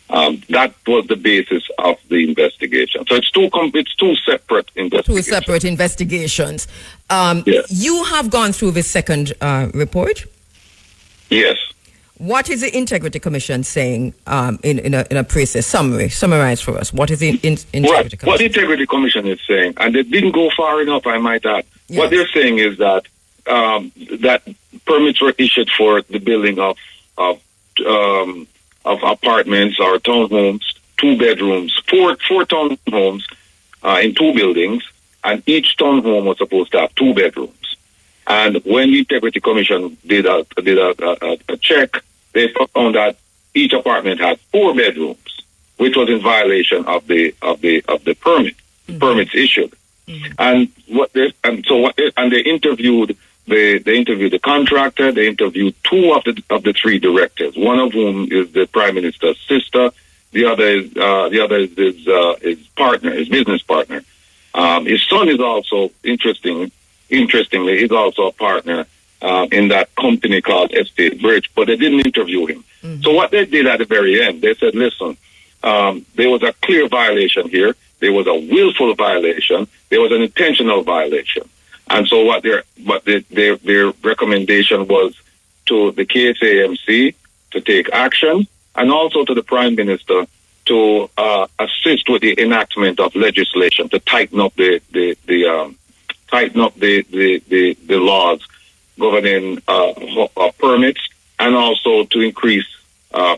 That was the basis of the investigation. So it's two separate investigations. Two separate investigations. Yes. You have gone through the second report. Yes. What is the Integrity Commission saying in a process summary? Summarize for us. What is the Integrity Commission? What the Integrity Commission is saying, and they didn't go far enough, I might add. Yes. What they're saying is that that permits were issued for the building of apartments or townhomes 2 bedrooms, four townhomes in 2 buildings, and each townhome was supposed to have 2 bedrooms. And when the Integrity Commission did a check, they found that each apartment had 4 bedrooms, which was in violation of the permits issued. And they interviewed the contractor. They interviewed 2 of the 3 directors. One of whom is the Prime Minister's sister. The other is his partner, his business partner. His son is also interestingly, he's also a partner in that company called Estate Bridge, but they didn't interview him. So what they did at the very end, they said, listen, there was a clear violation here. There was a willful violation. There was an intentional violation. And so what their recommendation was to the KSAMC to take action, and also to the Prime Minister to assist with the enactment of legislation to tighten up the laws governing permits, and also to increase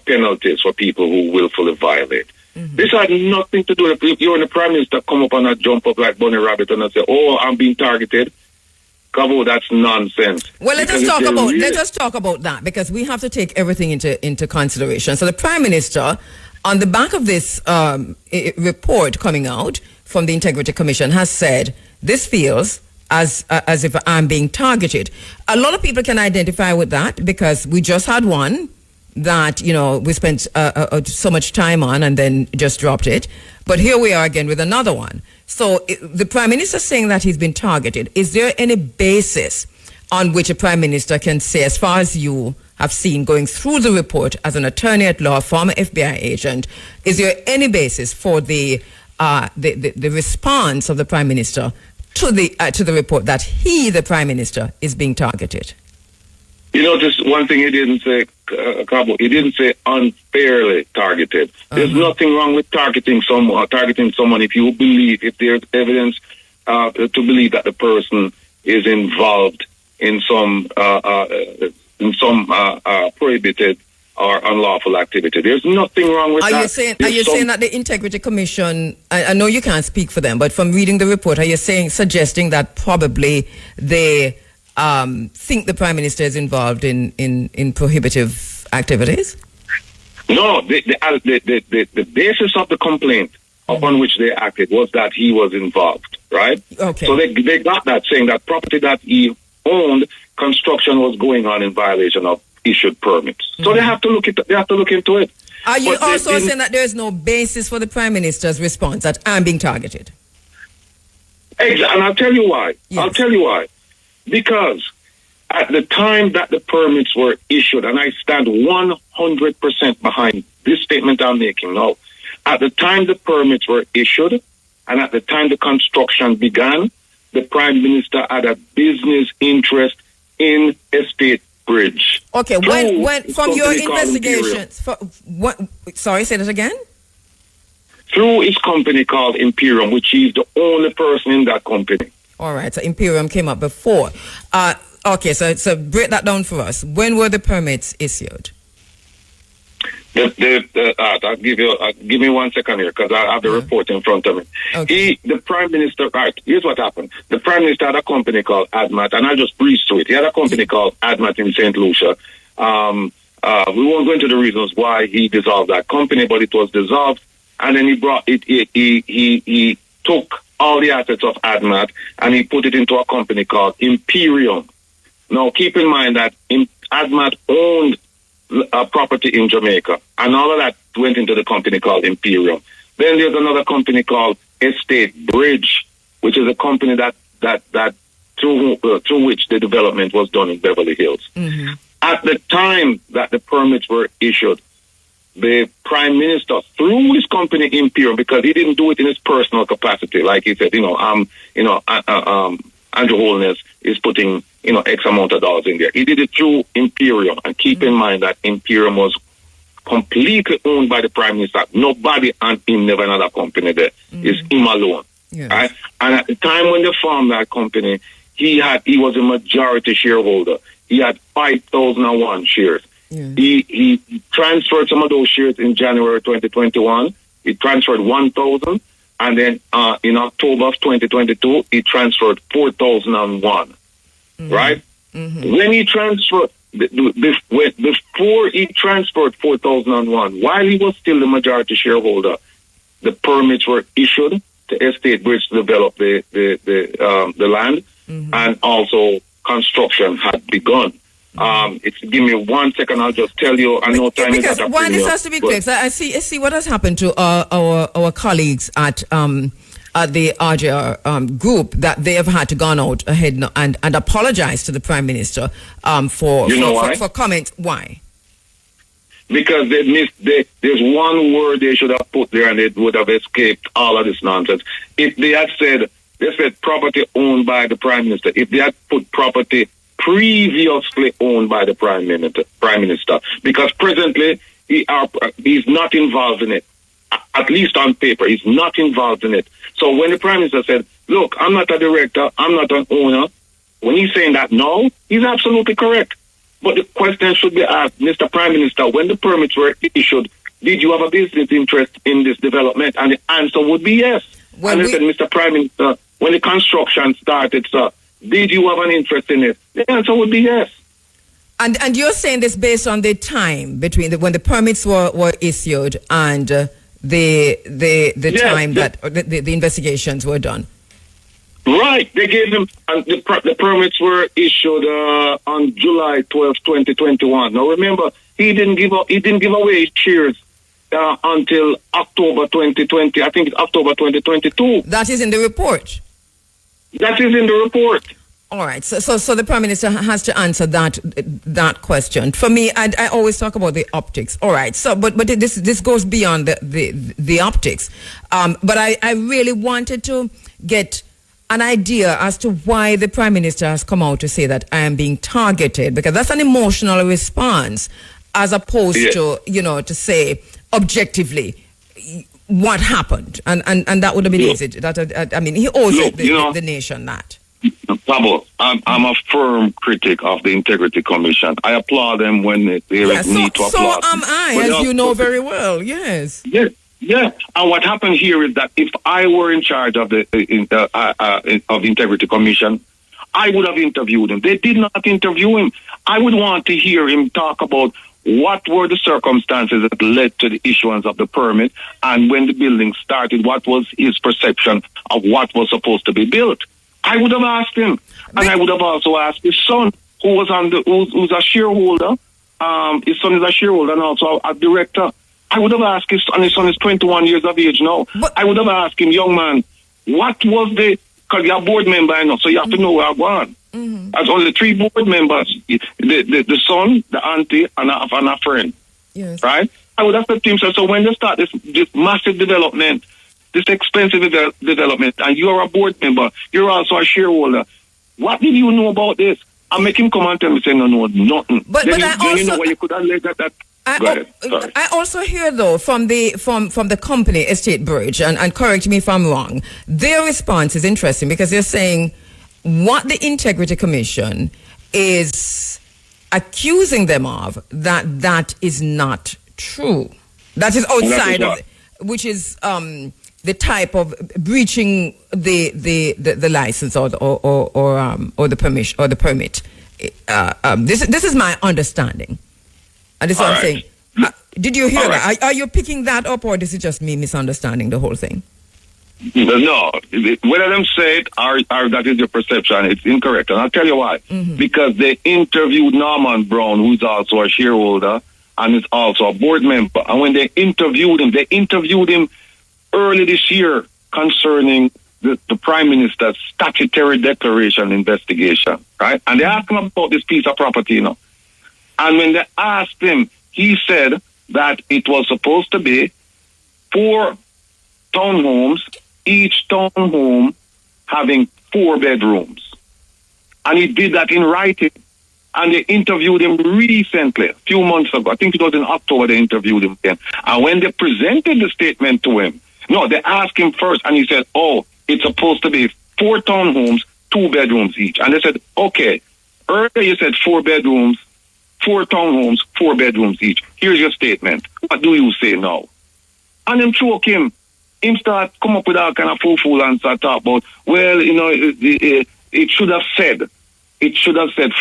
penalties for people who willfully violate. This had nothing to do with if you're in the Prime Minister come up and jump up like Bunny Rabbit and say, "Oh, I'm being targeted." KABU, that's nonsense. Well, let us talk about that, because we have to take everything into consideration. So the Prime Minister, on the back of this report coming out from the Integrity Commission, has said this feels as if I'm being targeted. A lot of people can identify with that, because we just had one that, we spent so much time on and then just dropped it. But here we are again with another one. So the Prime Minister saying that he's been targeted. Is there any basis on which a Prime Minister can say, as far as you have seen going through the report as an attorney at law, former FBI agent, is there any basis for the response of the Prime Minister to the report that he, the Prime Minister, is being targeted? Just one thing he didn't say, KABU, he didn't say unfairly targeted. There's nothing wrong with targeting someone if there's evidence to believe that the person is involved in some prohibited or unlawful activity. There's nothing wrong with that. Are you saying that the Integrity Commission, I know you can't speak for them, but from reading the report, are you suggesting that probably they think the Prime Minister is involved in prohibitive activities? No, the basis of the complaint upon which they acted was that he was involved, right? Okay. So they got that, saying that property that he owned, construction was going on in violation of issued permits. So they have to look into it. Are you also saying that there is no basis for the Prime Minister's response, that I'm being targeted? Exactly, and I'll tell you why. Yes. I'll tell you why. Because at the time that the permits were issued, and I stand 100% behind this statement I'm making now, at the time the permits were issued and at the time the construction began, the Prime Minister had a business interest in Estate Bridge. Okay, when from your investigations, sorry, say that again? Through his company called Imperium, which is the only person in that company. All right, so Imperium came up before. Okay, so break that down for us. When were the permits issued? I'll give me 1 second here, because I have the report in front of me. Okay. The Prime Minister, right, here's what happened. The Prime Minister had a company called ADMAT, and I'll just breeze through it. He had a company called ADMAT in St. Lucia. We won't go into the reasons why he dissolved that company, but it was dissolved, and then he took all the assets of ADMAT and he put it into a company called Imperium. Now, keep in mind that ADMAT owned a property in Jamaica, and all of that went into the company called Imperium. Then there's another company called Estate Bridge, which is a company that through which the development was done in Beverly Hills. Mm-hmm. At the time that the permits were issued, the Prime Minister, through his company Imperium, because he didn't do it in his personal capacity, like he said, Andrew Holness is putting, X amount of dollars in there. He did it through Imperium, and keep in mind that Imperium was completely owned by the Prime Minister. Nobody and him, never another company there. It's him alone. Yes. Right? And at the time when they formed that company, he was a majority shareholder. He had 5,001 shares. Yeah. He transferred some of those shares in January 2021, it transferred 1,000, and then in October of 2022, it transferred 4,001. Right? When he transferred, before he transferred 4,001, while he was still the majority shareholder, the permits were issued to Estate Bridge to develop the land, and also construction had begun. Give me 1 second, I'll just tell you. I know time because is why this has to be clear. So I see what has happened to our colleagues at the RJR group, that they have had to gone out ahead and apologize to the Prime Minister for comments. Why? Because they missed. There's one word they should have put there, and it would have escaped all of this nonsense. If they had said, property owned by the Prime Minister. If they had put property previously owned by the Prime Minister, because presently he's not involved in it. At least on paper, he's not involved in it. So when the Prime Minister said, "Look, I'm not a director, I'm not an owner," when he's saying that now, he's absolutely correct. But the question should be asked, Mr. Prime Minister, when the permits were issued, did you have a business interest in this development? And the answer would be yes. And they said, Mr. Prime Minister, when the construction started, sir, did you have an interest in it? The answer would be yes. And you're saying this based on the time between when the permits were issued and the time that the investigations were done. Right. They gave him, and the permits were issued on July 12, 2021. Now remember, he didn't give away shares until October 2020. I think it's October 2022. That is in the report. That is in the report. All right. So the Prime Minister has to answer that question. For me, I always talk about the optics. All right. So, but this goes beyond the optics. But I really wanted to get an idea as to why the Prime Minister has come out to say that I am being targeted, because that's an emotional response, as opposed to, to say objectively what happened. And that would have been easy. He owes the nation that. Pablo, I'm a firm critic of the Integrity Commission. I applaud them when they need to applaud. So am I, as you know very well, yes. Yes. Yeah, and what happened here is that if I were in charge of the Integrity Commission, I would have interviewed him. They did not interview him. I would want to hear him talk about what were the circumstances that led to the issuance of the permit, and when the building started, what was his perception of what was supposed to be built. I would have asked him, and I would have also asked his son, who was who's a shareholder. His son is a shareholder and also a director. I would have asked his son is 21 years of age now. But I would have asked him, young man, what was because you're a board member, I know, so you have to know where I'm going. As only 3 board members, the son, the auntie, and a friend. Yes. Right? I would have said to him, so when they start this massive development, this expensive development, and you're a board member, you're also a shareholder, what did you know about this? I make him come and tell me, say, no, nothing. But you know what you could have laid that. I also hear, though, from the company Estate Bridge, and correct me if I'm wrong, their response is interesting, because they're saying what the Integrity Commission is accusing them of, that is not true. That is outside of, which is the type of breaching the license or the permission or the permit. This is my understanding. And this is what I'm saying. Did you hear that? Are you picking that up, or this is just me misunderstanding the whole thing? No. Whether them say it or that is your perception, it's incorrect. And I'll tell you why. Because they interviewed Norman Brown, who's also a shareholder and is also a board member. And when they interviewed him early this year concerning the Prime Minister's statutory declaration investigation, right? And they asked him about this piece of property, And when they asked him, he said that it was supposed to be 4 townhomes, each townhome having 4 bedrooms. And he did that in writing. And they interviewed him recently, a few months ago. I think it was in October they interviewed him again. And when they presented the statement to him, they asked him first, and he said, it's supposed to be 4 townhomes, 2 bedrooms each. And they said, okay, earlier you said 4 bedrooms, 4 townhomes, 4 bedrooms each. Here's your statement. What do you say now? And them choke him. Him start come up with all kind of fool and start talk about, well, it should have said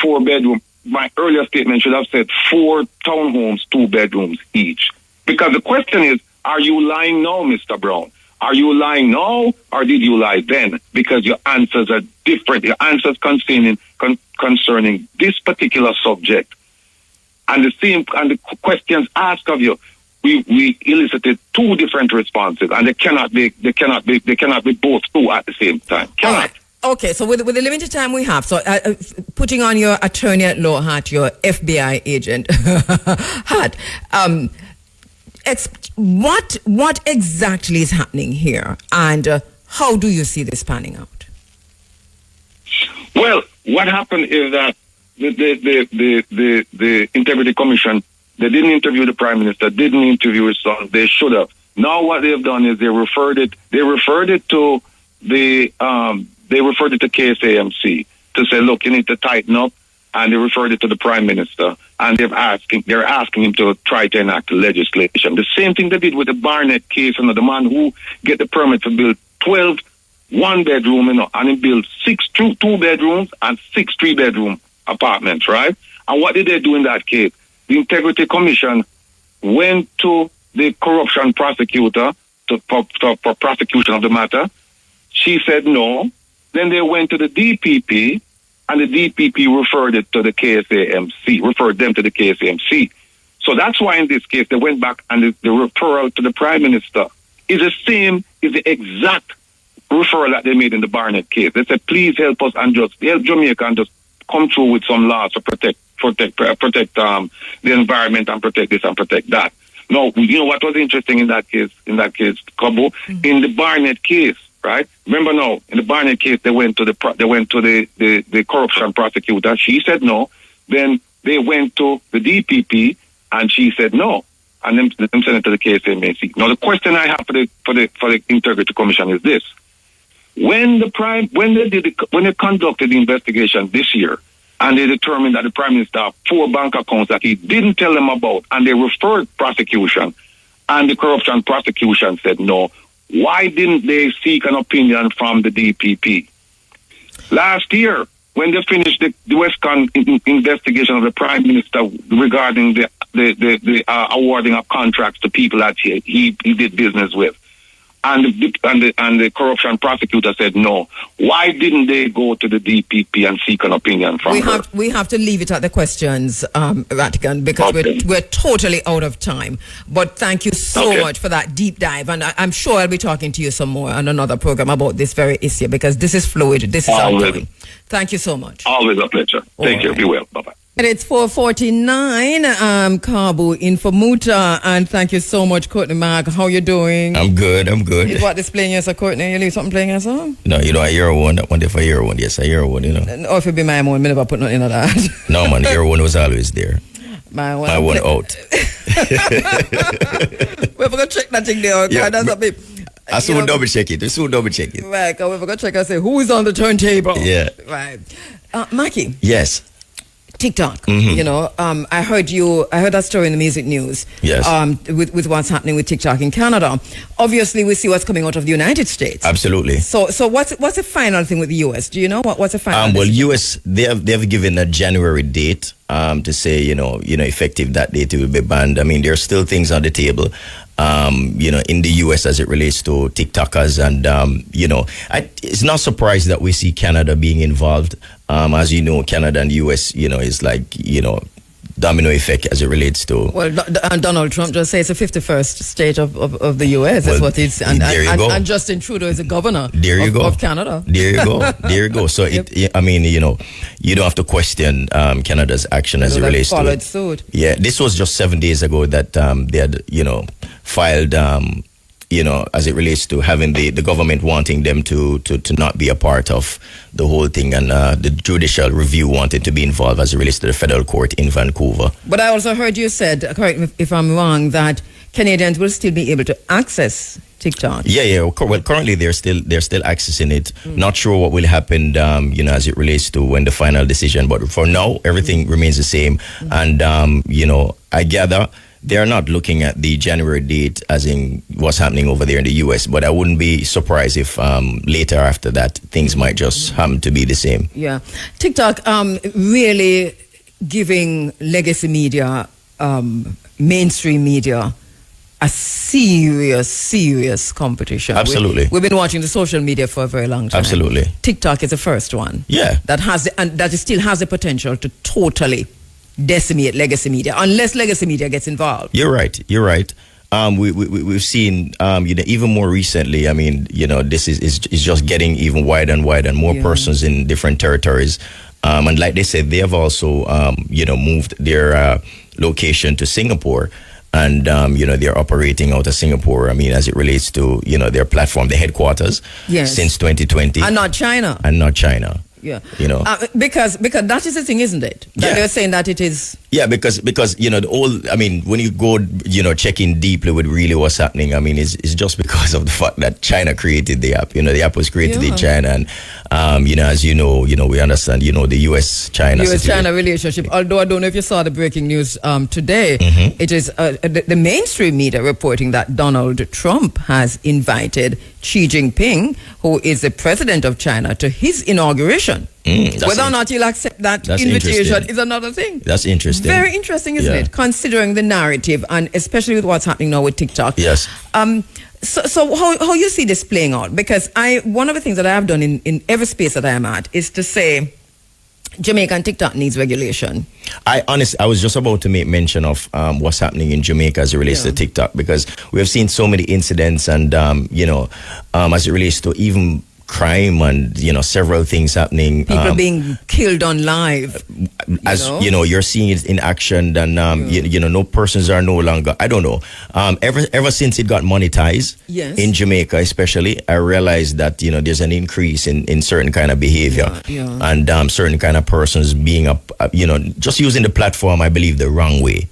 4 bedroom. My earlier statement should have said 4 townhomes, 2 bedrooms each. Because the question is, are you lying now, Mr. Brown? Are you lying now, or did you lie then? Because your answers are different. Your answers concerning this particular subject, and the questions asked of you, we elicited 2 different responses, and they cannot be both true at the same time. Cannot. Okay, so with the limited time we have, so putting on your attorney at law hat, your FBI agent hat, what exactly is happening here, and how do you see this panning out? Well, what happened is that the Integrity Commission, they didn't interview the Prime Minister, didn't interview his son. They should have. Now what they've done is they referred it to KSAMC to say, look, you need to tighten up, and they referred it to the Prime Minister, and they're asking him to try to enact legislation. The same thing they did with the Barnett case, the man who get the permit to build 12 one-bedroom, and he built 6 two-bedrooms and 6 three-bedroom apartments, right? And what did they do in that case? The Integrity Commission went to the corruption prosecutor for prosecution of the matter. She said no. Then they went to the DPP, and the DPP referred them to the KSAMC. So that's why in this case they went back, and the referral to the Prime Minister is the exact referral that they made in the Barnett case. They said, please help us and just help Jamaica and just come through with some laws to protect the environment and protect this and protect that. No, you know what was interesting in that case, KABU? Mm-hmm. In the Barnett case, right? Remember now, in the Barnett case, they went to the corruption prosecutor. She said no. Then they went to the DPP, and she said no. And then sent it to the KSAMC. Now the question I have for the Integrity Commission is this: when they conducted the investigation this year, and they determined that the Prime Minister had 4 bank accounts that he didn't tell them about, and they referred prosecution, and the corruption prosecution said no, why didn't they seek an opinion from the DPP? Last year, when they finished the Westcon investigation of the Prime Minister regarding the awarding of contracts to people that he did business with, and the corruption prosecutor said no, why didn't they go to the DPP and seek an opinion from her? We have to leave it at the questions, Vatican, because we're totally out of time. But thank you so much for that deep dive, and I'm sure I'll be talking to you some more on another program about this very issue, because this is fluid. This is ongoing. Thank you so much. Always a pleasure. Thank you. Be well. Bye-bye. And it's 4:49. KABU in for Muta, and thank you so much, Courtney Mack. How you doing? I'm good. Is what this playing, yes, Courtney? You leave something playing, yes, sir? No, I hear one. That one there for hear one. Yes, I hear one. Or if it be my own, I never put nothing in that. No, man, hear one was always there. My one out. We're gonna check that thing there. Yeah, that's a bit. I soon double check it. Right, because we're gonna check and say who is on the turntable. Yeah. Right. Mackie. Yes. TikTok, mm-hmm. I heard that story in the music news. Yes. With what's happening with TikTok in Canada. Obviously, we see what's coming out of the United States. Absolutely. So what's the final thing with the US? Do you know what's the final? Well, US they have given a January date to say effective that date it will be banned. I mean, there are still things on the table. In the US as it relates to TikTokers, and it's not surprised that we see Canada being involved. As you know, Canada and US, is like, domino effect as it relates to. Well, Donald Trump just says it's the 51st state of the US. That's what it's. And, there you go. And Justin Trudeau is the governor of Canada. There you go. So, yep. You don't have to question Canada's action as it relates to it. Suit. Yeah, this was just 7 days ago that they had, filed, as it relates to having the government wanting them to not be a part of the whole thing, and the judicial review wanted to be involved as it relates to the federal court in Vancouver. But I also heard you said, correct me if I'm wrong, that Canadians will still be able to access TikTok. Yeah. Well, currently they're still accessing it. Not sure what will happen, as it relates to when the final decision. But for now, everything remains the same. And I gather they're not looking at the January date as in what's happening over there in the US, but I wouldn't be surprised if later after that things might just happen to be the same. Yeah. TikTok really giving legacy media, mainstream media, a serious competition. Absolutely. We've been watching the social media for a very long time. Absolutely. TikTok is the first one. Yeah. That still has the potential to totally decimate legacy media, unless legacy media gets involved. You're right. We've seen, even more recently. I mean, this is just getting even wider and wider, and more persons in different territories. And like they said, they have also, moved their location to Singapore, and they're operating out of Singapore. I mean, as it relates to their platform, the headquarters, since 2020, and not China. Yeah, because that is the thing, isn't it? That they're saying that it is. Yeah, because the old. I mean, when you go check in deeply with really what's happening, I mean, it's just because of the fact that China created the app. The app was created in China, and as we understand, the U.S.-China relationship. Although I don't know if you saw the breaking news today, it is the mainstream media reporting that Donald Trump has invited Xi Jinping, who is the president of China, to his inauguration. Whether or not you'll accept that invitation is another thing. That's interesting. Very interesting, isn't it? Considering the narrative, and especially with what's happening now with TikTok. Yes. So how you see this playing out? Because one of the things that I have done in every space that I am at is to say Jamaican TikTok needs regulation. I was just about to make mention of what's happening in Jamaica as it relates to TikTok, because we have seen so many incidents, and as it relates to even crime and several things happening, people being killed on live, you're seeing it in action, and no persons are no longer, I don't know, ever since it got monetized in Jamaica especially, I realized that there's an increase in certain kind of behavior, and certain kind of persons being just using the platform, I believe, the wrong way.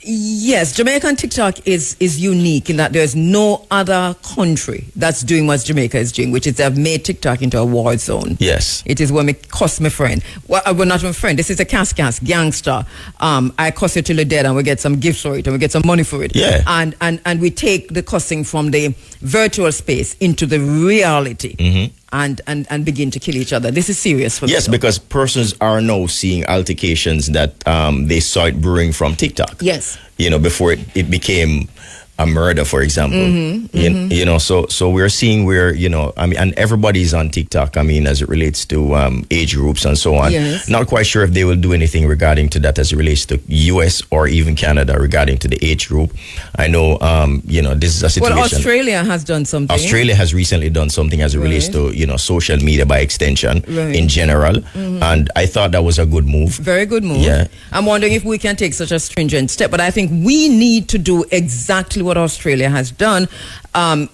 Yes, Jamaican TikTok is unique in that there's no other country that's doing what Jamaica is doing, which is they've made TikTok into a war zone. Yes. It is when we cuss my friend. Well, not my friend. This is a cast gangster. I cuss you till you're dead, and we get some gifts for it, and we get some money for it. Yeah. And we take the cussing from the virtual space into the reality. And begin to kill each other. This is serious for Yes, because persons are now seeing altercations that they saw it brewing from TikTok. Yes. Before it became a murder, for example. So we're seeing where, and everybody's on TikTok, as it relates to age groups and so on. Yes. Not quite sure if they will do anything regarding to that as it relates to US or even Canada regarding to the age group. I know, this is a situation. Well, Australia has done something. Australia has recently done something as it relates to, social media by extension in general. And I thought that was a good move. Very good move. Yeah. I'm wondering if we can take such a stringent step, but I think we need to do exactly what Australia has done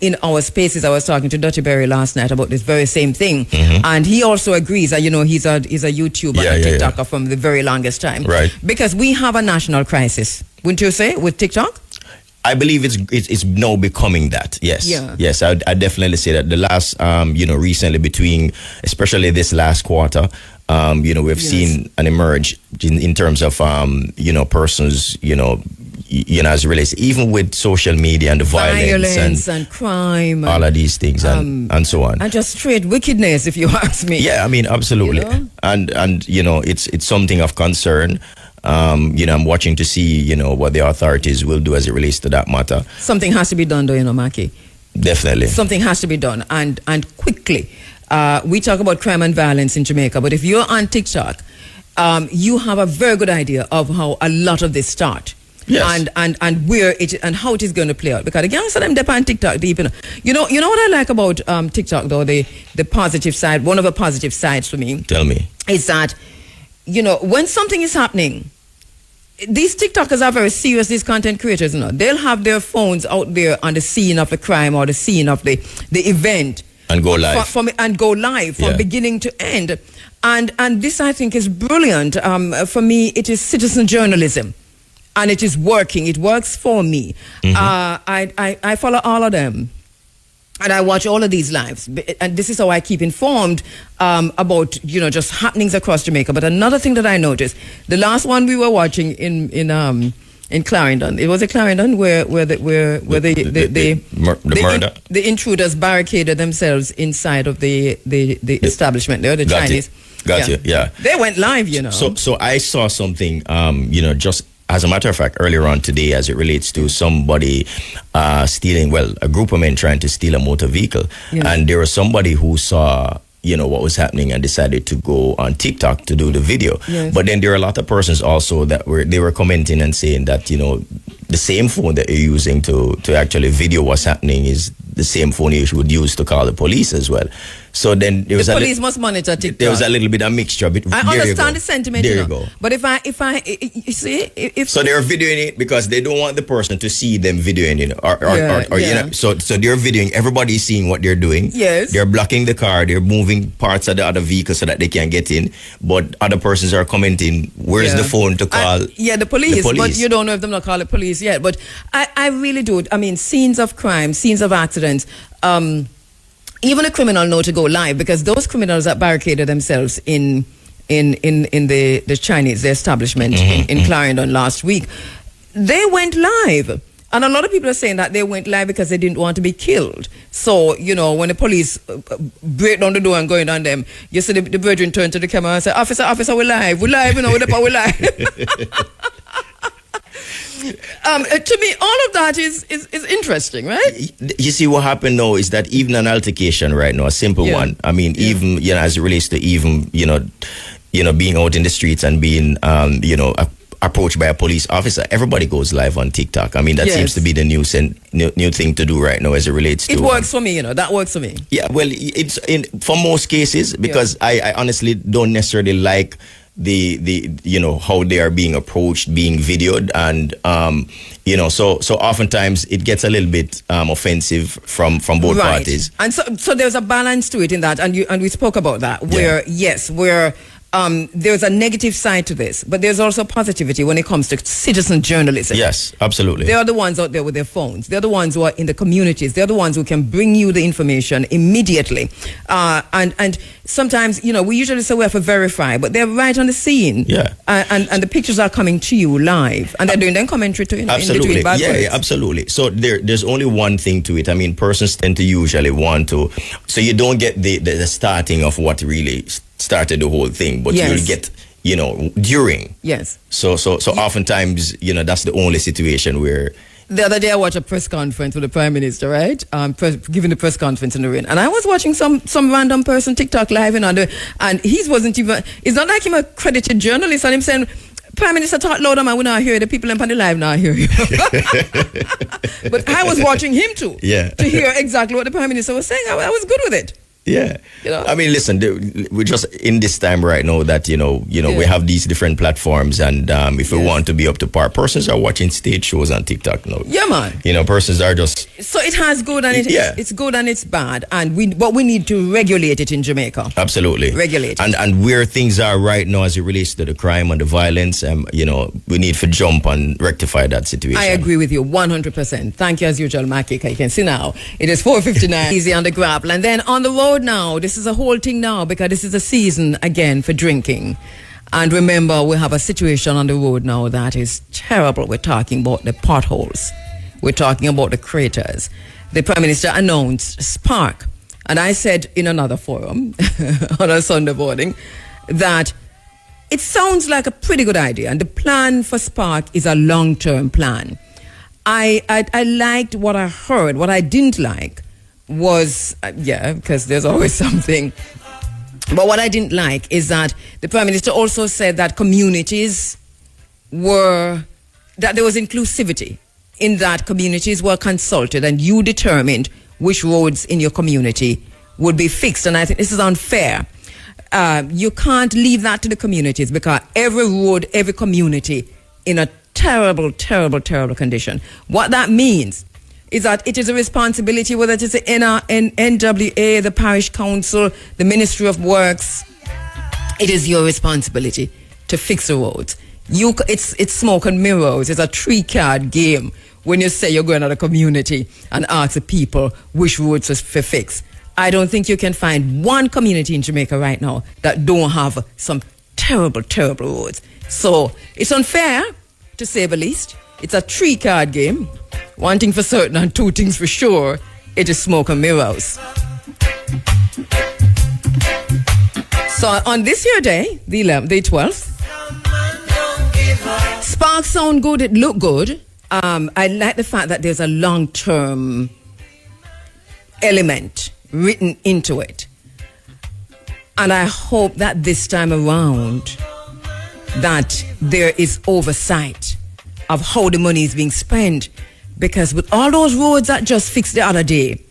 in our spaces. I was talking to Dutty Berry last night about this very same thing, and he also agrees that he's a YouTuber and a TikToker from the very longest time, right? Because we have a national crisis, wouldn't you say, with TikTok? I believe it's now becoming that. Yes. Yeah. Yes, I definitely say that. The last recently, between especially this last quarter, we've seen an emerge in terms of persons as it relates, even with social media and the violence and crime, all of these things, and so on, and just straight wickedness, if you ask me. Yeah, absolutely. And it's something of concern. I'm watching to see what the authorities will do as it relates to that matter. Something has to be done, though, Maki. Definitely, something has to be done, and quickly. We talk about crime and violence in Jamaica, but if you're on TikTok, you have a very good idea of how a lot of this start. Yes. And where it and how it is going to play out, because the gangster them depend on TikTok deep. You know what I like about TikTok, though, the positive side. One of the positive sides for me. Tell me. Is that when something is happening, these TikTokers are very serious. These content creators, they'll have their phones out there on the scene of the crime or the scene of the event. And go live. From beginning to end. And this, I think, is brilliant. For me, it is citizen journalism. And it is working. It works for me. I follow all of them. And I watch all of these lives. And this is how I keep informed about, just happenings across Jamaica. But another thing that I noticed, the last one we were watching in in Clarendon. It was a Clarendon where the murder. The intruders barricaded themselves inside of the establishment there, the Chinese. Got you. Yeah. They went live, you know. So I saw something, just as a matter of fact, earlier on today, as it relates to somebody stealing, a group of men trying to steal a motor vehicle. Yeah. And there was somebody who saw, what was happening and decided to go on TikTok to do the video. Yes. But then there are a lot of persons also that were commenting and saying that, the same phone that you're using to actually video what's happening is the same phone you would use to call the police as well. So then there was the police must monitor TikTok. There was a little bit of mixture. I understand the sentiment. There you go. But if you see, so they're videoing it because they don't want the person to see them videoing it, or so they're videoing. Everybody's seeing what they're doing. Yes. They're blocking the car. They're moving parts of the other vehicle so that they can't get in. But other persons are commenting, "Where's the phone to call?" The police. But you don't know if they're not call the police yet. But I really do. I mean, scenes of crime, scenes of accidents. Even a criminal know to go live, because those criminals that barricaded themselves in the Chinese establishment in Clarendon last week, they went live. And a lot of people are saying that they went live because they didn't want to be killed. So, when the police break down the door and going on them, you see the virgin turn to the camera and say, Officer, we're live, we're live. To me, all of that is interesting, right? You see, what happened now is that even an altercation right now, a simple one. I mean, even as it relates to even being out in the streets and being approached by a police officer, everybody goes live on TikTok. I mean, that seems to be the new thing to do right now as it relates to. It works for me, that works for me. Yeah, well, it's for most cases, because I honestly don't necessarily like the how they are being approached, being videoed, and so oftentimes it gets a little bit offensive from both parties. And so there's a balance to it in that, and we spoke about that, where there's a negative side to this, but there's also positivity when it comes to citizen journalism. Yes, absolutely. They are the ones out there with their phones. They're the ones who are in the communities. They're the ones who can bring you the information immediately. And sometimes, we usually say we have to verify, but they're right on the scene. Yeah. And the pictures are coming to you live, and they're doing their commentary to absolutely. In between bad words. Yeah, absolutely. So there's only one thing to it. I mean, persons tend to usually want to, so you don't get the starting of what really started the whole thing, but you'll get during. Yes. So oftentimes that's the only situation where. The other day I watched a press conference with the Prime Minister, right? Giving the press conference in the rain, and I was watching some random person TikTok live and he wasn't even. It's not like him a credited journalist, and him saying, Prime Minister, talk louder, man. We not hear you. The people in the live now hear you. But I was watching him too. Yeah. To hear exactly what the Prime Minister was saying. I was good with it. Yeah. I mean, listen, we're just in this time right now that, we have these different platforms, and if we want to be up to par, persons are watching stage shows on TikTok now. Yeah, man. Persons are just. So it has good and it's good and it's bad, but we need to regulate it in Jamaica. Absolutely. Regulate it. And where things are right now as it relates to the crime and the violence, we need to jump and rectify that situation. I agree with you 100%. Thank you as usual, Makika. You can see now, it is 4:59. Easy on the grapple. And then on the road now, this is a whole thing now, because this is a season again for drinking. And remember, we have a situation on the road now that is terrible. We're talking about the potholes. We're talking about the craters. The Prime Minister announced Spark. And I said in another forum on a Sunday morning that it sounds like a pretty good idea. And the plan for Spark is a long-term plan. I liked what I heard. What I didn't like was, because there's always something. But what I didn't like is that the Prime Minister also said that that there was inclusivity, in that communities were consulted and you determined which roads in your community would be fixed. And I think this is unfair. You can't leave that to the communities, because every road, every community in a terrible, terrible, terrible condition. What that means is that it is a responsibility, whether it is the NWA, the Parish Council, the Ministry of Works, it is your responsibility to fix the roads. It's smoke and mirrors. It's a 3-card game when you say you're going to the community and ask the people which roads to fix. I don't think you can find one community in Jamaica right now that don't have some terrible, terrible roads. So it's unfair, to say the least. It's a 3-card game. One thing for certain and 2 things for sure. It is smoke and mirrors. So on this year day, the 11th, the 12th, sparks sound good, it look good. I like the fact that there's a long-term element written into it. And I hope that this time around that there is oversight of how the money is being spent. Because with all those roads that just fixed the other day,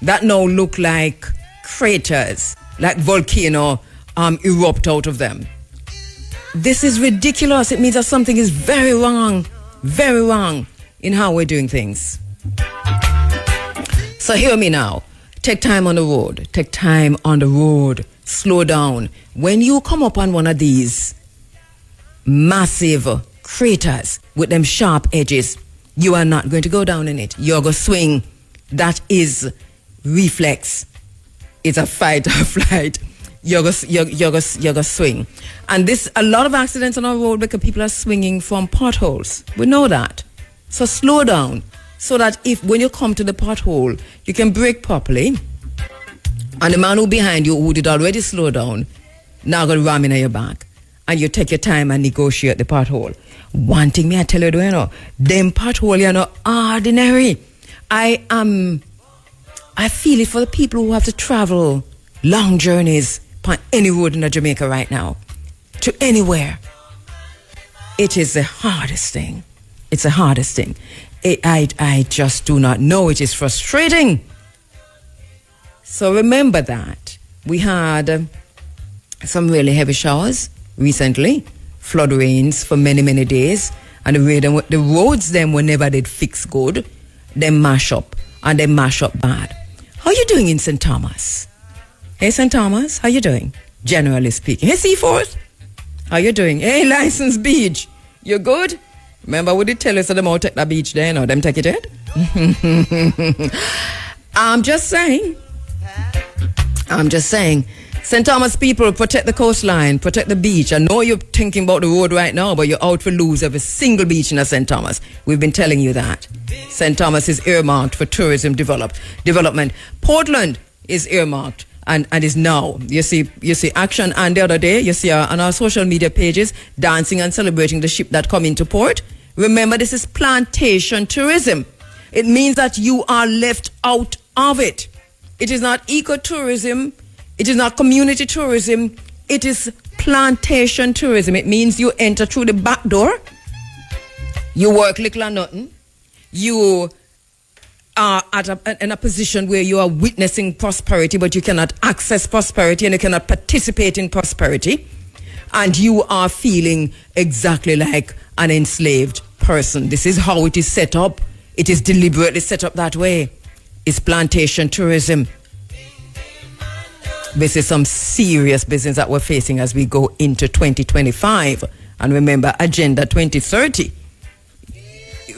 that now look like craters, like volcano erupt out of them. This is ridiculous. It means that something is very wrong in how we're doing things. So hear me now. Take time on the road. Take time on the road. Slow down. When you come up on one of these massive craters with them sharp edges, you are not going to go down in it. You're going to swing. That is reflex. It's a fight or flight. You're going to swing. And this, a lot of accidents on our road because people are swinging from potholes. We know that. So slow down so that if when you come to the pothole, you can brake properly. And the man who behind you who did already slow down, now going to ram in your back. And you take your time and negotiate the pothole. One thing me I tell you, you know, them pothole, you know, ordinary. I feel it for the people who have to travel long journeys on any road in Jamaica right now, to anywhere. It is the hardest thing. It's the hardest thing. I just do not know. It is frustrating. So remember that. We had some really heavy showers recently, flood rains for many, many days, and the roads them were never did fix good. They mash up, and they mash up bad. How you doing in St. Thomas? Hey, St. Thomas, how you doing? Generally speaking. Hey, Seaforth, how you doing? Hey, License Beach, you good? Remember, we did tell us that them all take that beach there, no? Them take it dead? I'm just saying. St. Thomas people, protect the coastline, protect the beach. I know you're thinking about the road right now, but you're out for lose every single beach in St. Thomas. We've been telling you that. St. Thomas is earmarked for tourism development. Portland is earmarked and is now. You see action, and the other day, you see on our social media pages, dancing and celebrating the ship that come into port. Remember, this is plantation tourism. It means that you are left out of it. It is not ecotourism. It is not community tourism. It is plantation tourism. It means you enter through the back door. You work little or nothing. You are in a position where you are witnessing prosperity, but you cannot access prosperity and you cannot participate in prosperity. And you are feeling exactly like an enslaved person. This is how it is set up. It is deliberately set up that way. It's plantation tourism. This is some serious business that we're facing as we go into 2025. And remember, Agenda 2030.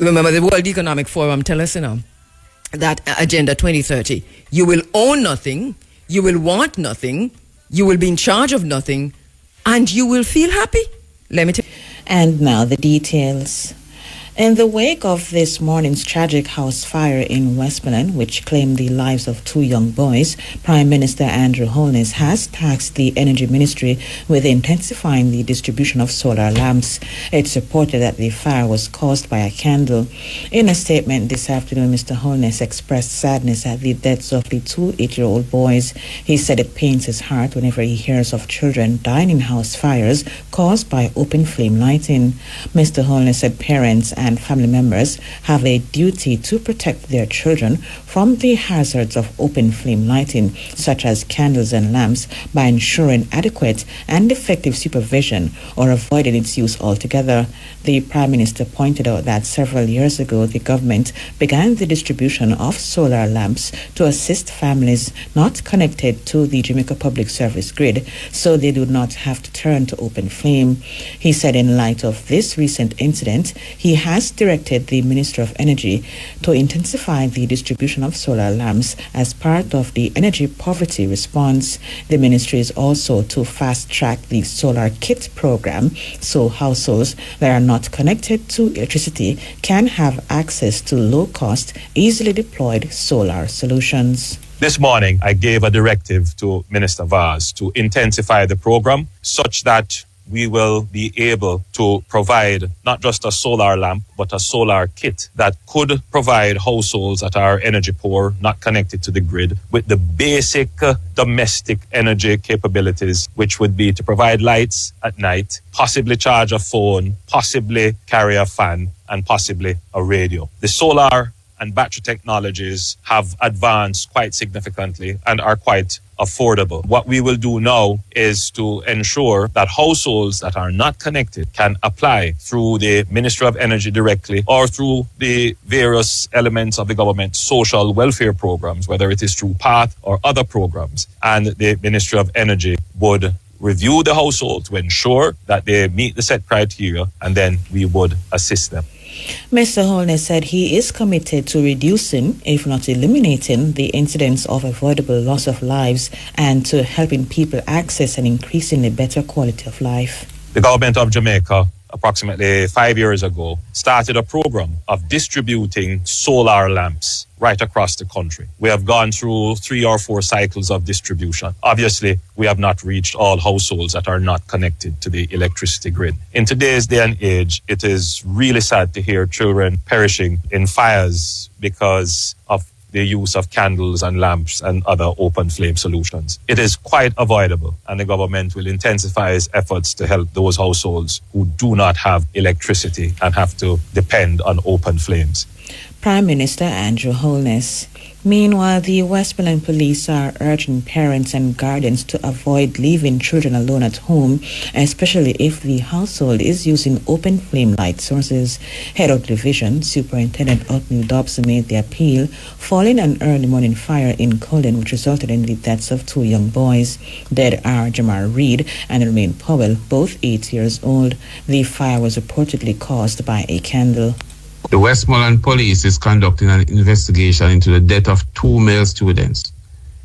Remember the World Economic Forum tell us, that Agenda 2030. You will own nothing, you will want nothing, you will be in charge of nothing, and you will feel happy. Let me tell you. And now the details. In the wake of this morning's tragic house fire in Westmoreland, which claimed the lives of 2 young boys, Prime Minister Andrew Holness has tasked the Energy Ministry with intensifying the distribution of solar lamps. It's reported that the fire was caused by a candle. In a statement this afternoon, Mr. Holness expressed sadness at the deaths of the 2 8-year-old boys. He said it pains his heart whenever he hears of children dying in house fires caused by open flame lighting. Mr. Holness said parents and family members have a duty to protect their children from the hazards of open flame lighting, such as candles and lamps, by ensuring adequate and effective supervision or avoiding its use altogether. The Prime Minister pointed out that several years ago the government began the distribution of solar lamps to assist families not connected to the Jamaica Public Service grid so they do not have to turn to open flame. He said in light of this recent incident, he had has directed the Minister of Energy to intensify the distribution of solar lamps as part of the energy poverty response. The ministry is also to fast-track the solar kit program so households that are not connected to electricity can have access to low-cost, easily deployed solar solutions. This morning, I gave a directive to Minister Vaz to intensify the program such that we will be able to provide not just a solar lamp, but a solar kit that could provide households that are energy poor, not connected to the grid, with the basic domestic energy capabilities, which would be to provide lights at night, possibly charge a phone, possibly carry a fan, and possibly a radio. The solar and battery technologies have advanced quite significantly and are quite affordable. What we will do now is to ensure that households that are not connected can apply through the Ministry of Energy directly or through the various elements of the government social welfare programs, whether it is through PATH or other programs. And the Ministry of Energy would review the household to ensure that they meet the set criteria, and then we would assist them. Mr. Holness said he is committed to reducing, if not eliminating, the incidence of avoidable loss of lives and to helping people access an increasingly better quality of life. The government of Jamaica, approximately 5 years ago, started a program of distributing solar lamps right across the country. We have gone through 3 or 4 cycles of distribution. Obviously, we have not reached all households that are not connected to the electricity grid. In today's day and age, it is really sad to hear children perishing in fires because of the use of candles and lamps and other open flame solutions. It is quite avoidable, and the government will intensify its efforts to help those households who do not have electricity and have to depend on open flames. Prime Minister Andrew Holness. Meanwhile, the Westmoreland Police are urging parents and guardians to avoid leaving children alone at home, especially if the household is using open flame light sources. Head of Division, Superintendent Othniel Dobson made the appeal following an early morning fire in Cullen, which resulted in the deaths of 2 young boys. Dead are Jamar Reed and Romain Powell, both 8 years old. The fire was reportedly caused by a candle. The Westmoreland Police is conducting an investigation into the death of 2 male students,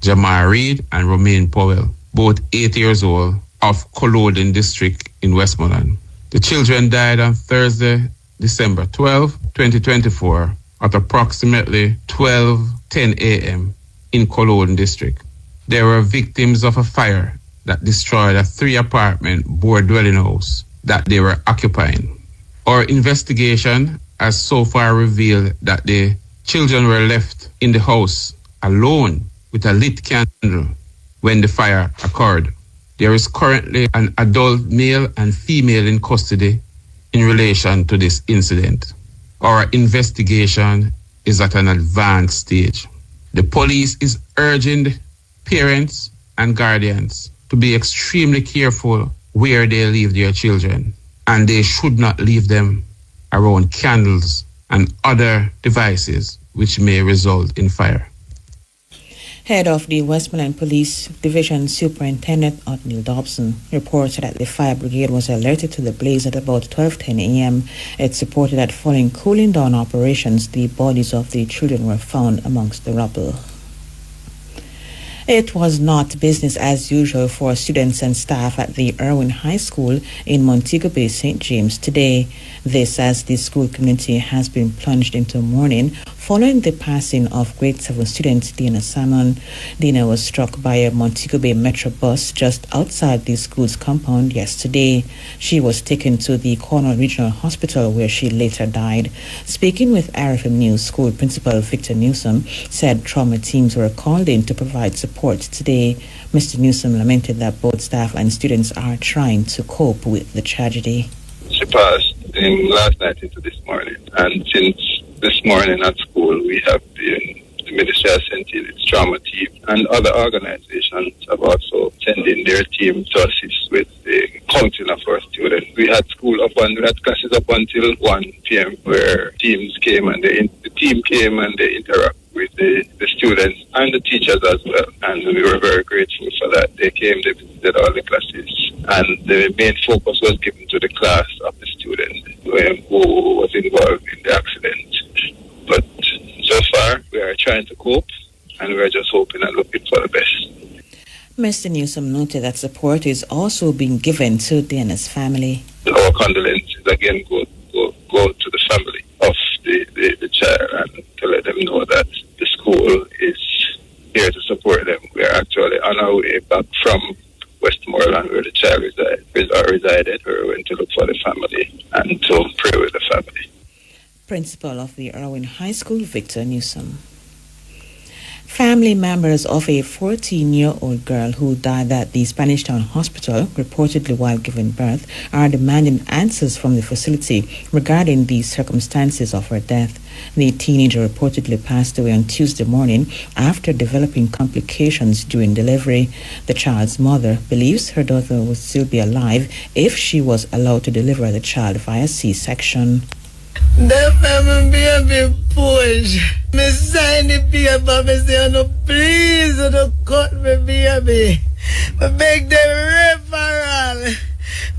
Jamar Reed and Romain Powell, both 8 years old, of Culloden District in Westmoreland. The children died on Thursday, December 12, 2024, at approximately 12:10 a.m. in Culloden District. They were victims of a fire that destroyed a 3-apartment board dwelling house that they were occupying. Our investigation has so far revealed that the children were left in the house alone with a lit candle when the fire occurred. There is currently an adult male and female in custody in relation to this incident. Our investigation is at an advanced stage. The police is urging parents and guardians to be extremely careful where they leave their children, and they should not leave them around candles and other devices which may result in fire. Head of the Westmoreland Police Division, Superintendent Othniel Dobson, reported that the fire brigade was alerted to the blaze at about 12:10 a.m. It's reported that following cooling down operations, the bodies of the children were found amongst the rubble. It was not business as usual for students and staff at the Irwin High School in Montego Bay, St. James today. This as the school community has been plunged into mourning following the passing of grade 7 student Dina Salmon. Dina was struck by a Montego Bay Metro bus just outside the school's compound yesterday. She was taken to the Cornwall Regional Hospital where she later died. Speaking with RFM News, school principal Victor Newsom said trauma teams were called in to provide support today. Mr. Newsom lamented that both staff and students are trying to cope with the tragedy. She passed in last night into this morning, and since this morning at school we have the Ministry has sent in its trauma team, and other organizations have also sent in their team to assist with the counting of our students. We had classes up until 1 p.m. where teams came and the team came and they interact with the students and the teachers as well, and we were very grateful for that. They came, they visited all the classes, and the main focus was given to the class of the student who was involved trying to cope, and we're just hoping and looking for the best. Mr. Newsom noted that support is also being given to Diana's family. Our condolences again go to the family of the child and to let them know that the school is here to support them. We are actually on our way back from Westmoreland, where the child resided. We went to look for the family and to pray with the family. Principal of the Irwin High School, Victor Newsom. Family members of a 14-year-old girl who died at the Spanish Town Hospital, reportedly while giving birth, are demanding answers from the facility regarding the circumstances of her death. The teenager reportedly passed away on Tuesday morning after developing complications during delivery. The child's mother believes her daughter would still be alive if she was allowed to deliver the child via C-section. The family baby push. Me sign the paper, me say, no, please, don't cut me baby. Me beg the referral.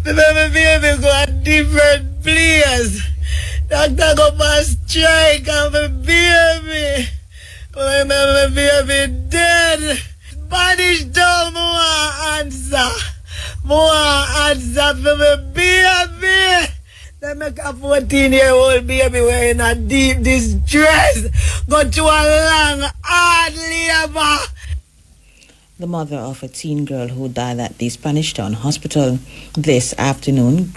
The baby go a different place. Doctor go on strike and my baby. My baby dead. Spanish down, more answer. More answer for my baby. They make a 14-year-old baby we're in a deep distress. Go to a long, hard labor. The mother of a teen girl who died at the Spanish Town Hospital. This afternoon,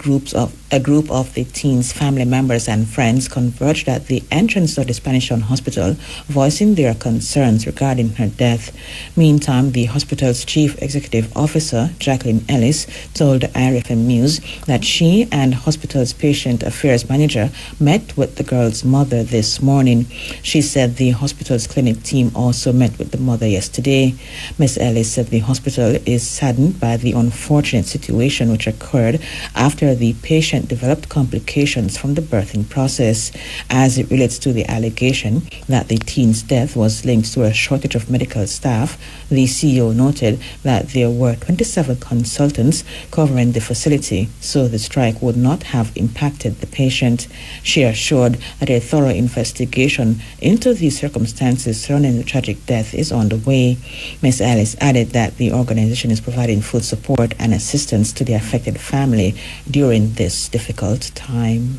a group of the teen's family members and friends converged at the entrance of the Spanish Town Hospital, voicing their concerns regarding her death. Meantime, the hospital's chief executive officer, Jacqueline Ellis, told IRFM News that she and hospital's patient affairs manager met with the girl's mother this morning. She said the hospital's clinic team also met with the mother yesterday. Ms. Ellis said the hospital is saddened by the unfortunate situation which occurred after the patient developed complications from the birthing process. As it relates to the allegation that the teen's death was linked to a shortage of medical staff, the CEO noted that there were 27 consultants covering the facility, so the strike would not have impacted the patient. She assured that a thorough investigation into the circumstances surrounding the tragic death is underway. Ms. Ellis added that the organization is providing full support and assistance to the affected family during this difficult time.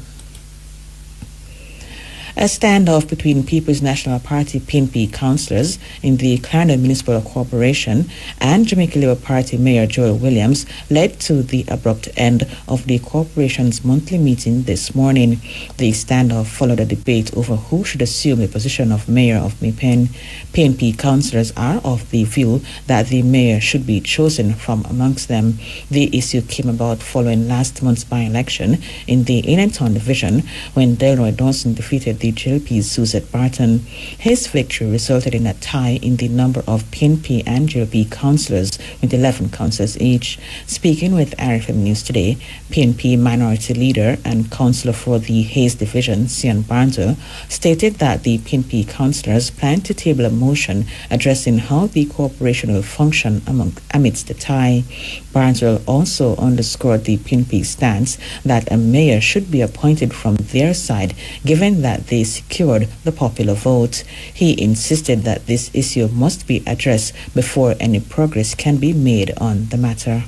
A standoff between People's National Party PNP councillors in the Clarendon Municipal Corporation and Jamaica Labour Party Mayor Joel Williams led to the abrupt end of the corporation's monthly meeting this morning. The standoff followed a debate over who should assume the position of Mayor of Mipen. PNP councillors are of the view that the mayor should be chosen from amongst them. The issue came about following last month's by-election in the Inenton division when Delroy Dawson defeated the JLP's Suzette Barton. His victory resulted in a tie in the number of PNP and JLP councillors with 11 councillors each. Speaking with RFM News Today, PNP Minority Leader and Councillor for the Hayes Division, Sian Barnzo, stated that the PNP councillors plan to table a motion addressing how the corporation will function amidst the tie. Barnzo also underscored the PNP stance that a mayor should be appointed from their side, given that they secured the popular vote. He insisted that this issue must be addressed before any progress can be made on the matter.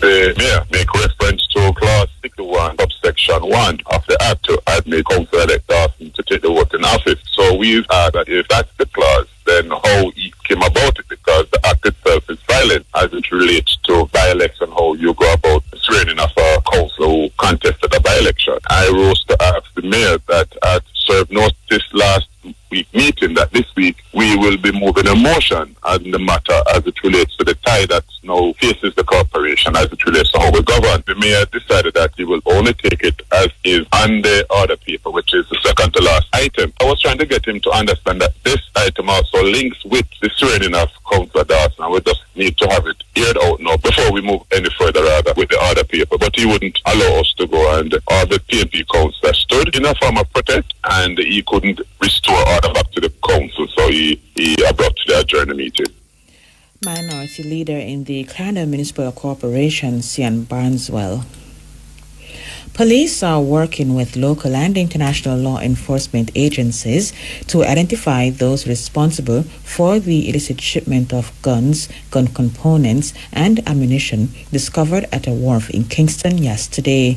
The mayor make reference to clause 61 subsection 1 of the act to admit council-elect Dawson to take the vote in office. So we've asked that if that's the clause, then how he came about it, because the act itself is silent as it relates to by-election, how you go about swearing of a council who contested a by-election. I rose to ask the mayor that at served notice last week meeting that this week we will be moving a motion on the matter as it relates to the tie that now faces the corporation as it relates to how we govern. The mayor decided that he will only take it as is on the order paper, which is the second to last item. I was trying to get him to understand that this item also links with the swearing of Councillor Dawson, and we just need to have it aired out now before we move any further with the order paper. But he wouldn't allow us to go, and all the PNP councillors stood in a form of protest, and he couldn't restore order back to the council, so he abruptly adjourned the meeting. Minority Leader in the Clarendon Municipal Corporation, Sian Barnswell. Police are working with local and international law enforcement agencies to identify those responsible for the illicit shipment of guns, gun components, and ammunition discovered at a wharf in Kingston yesterday.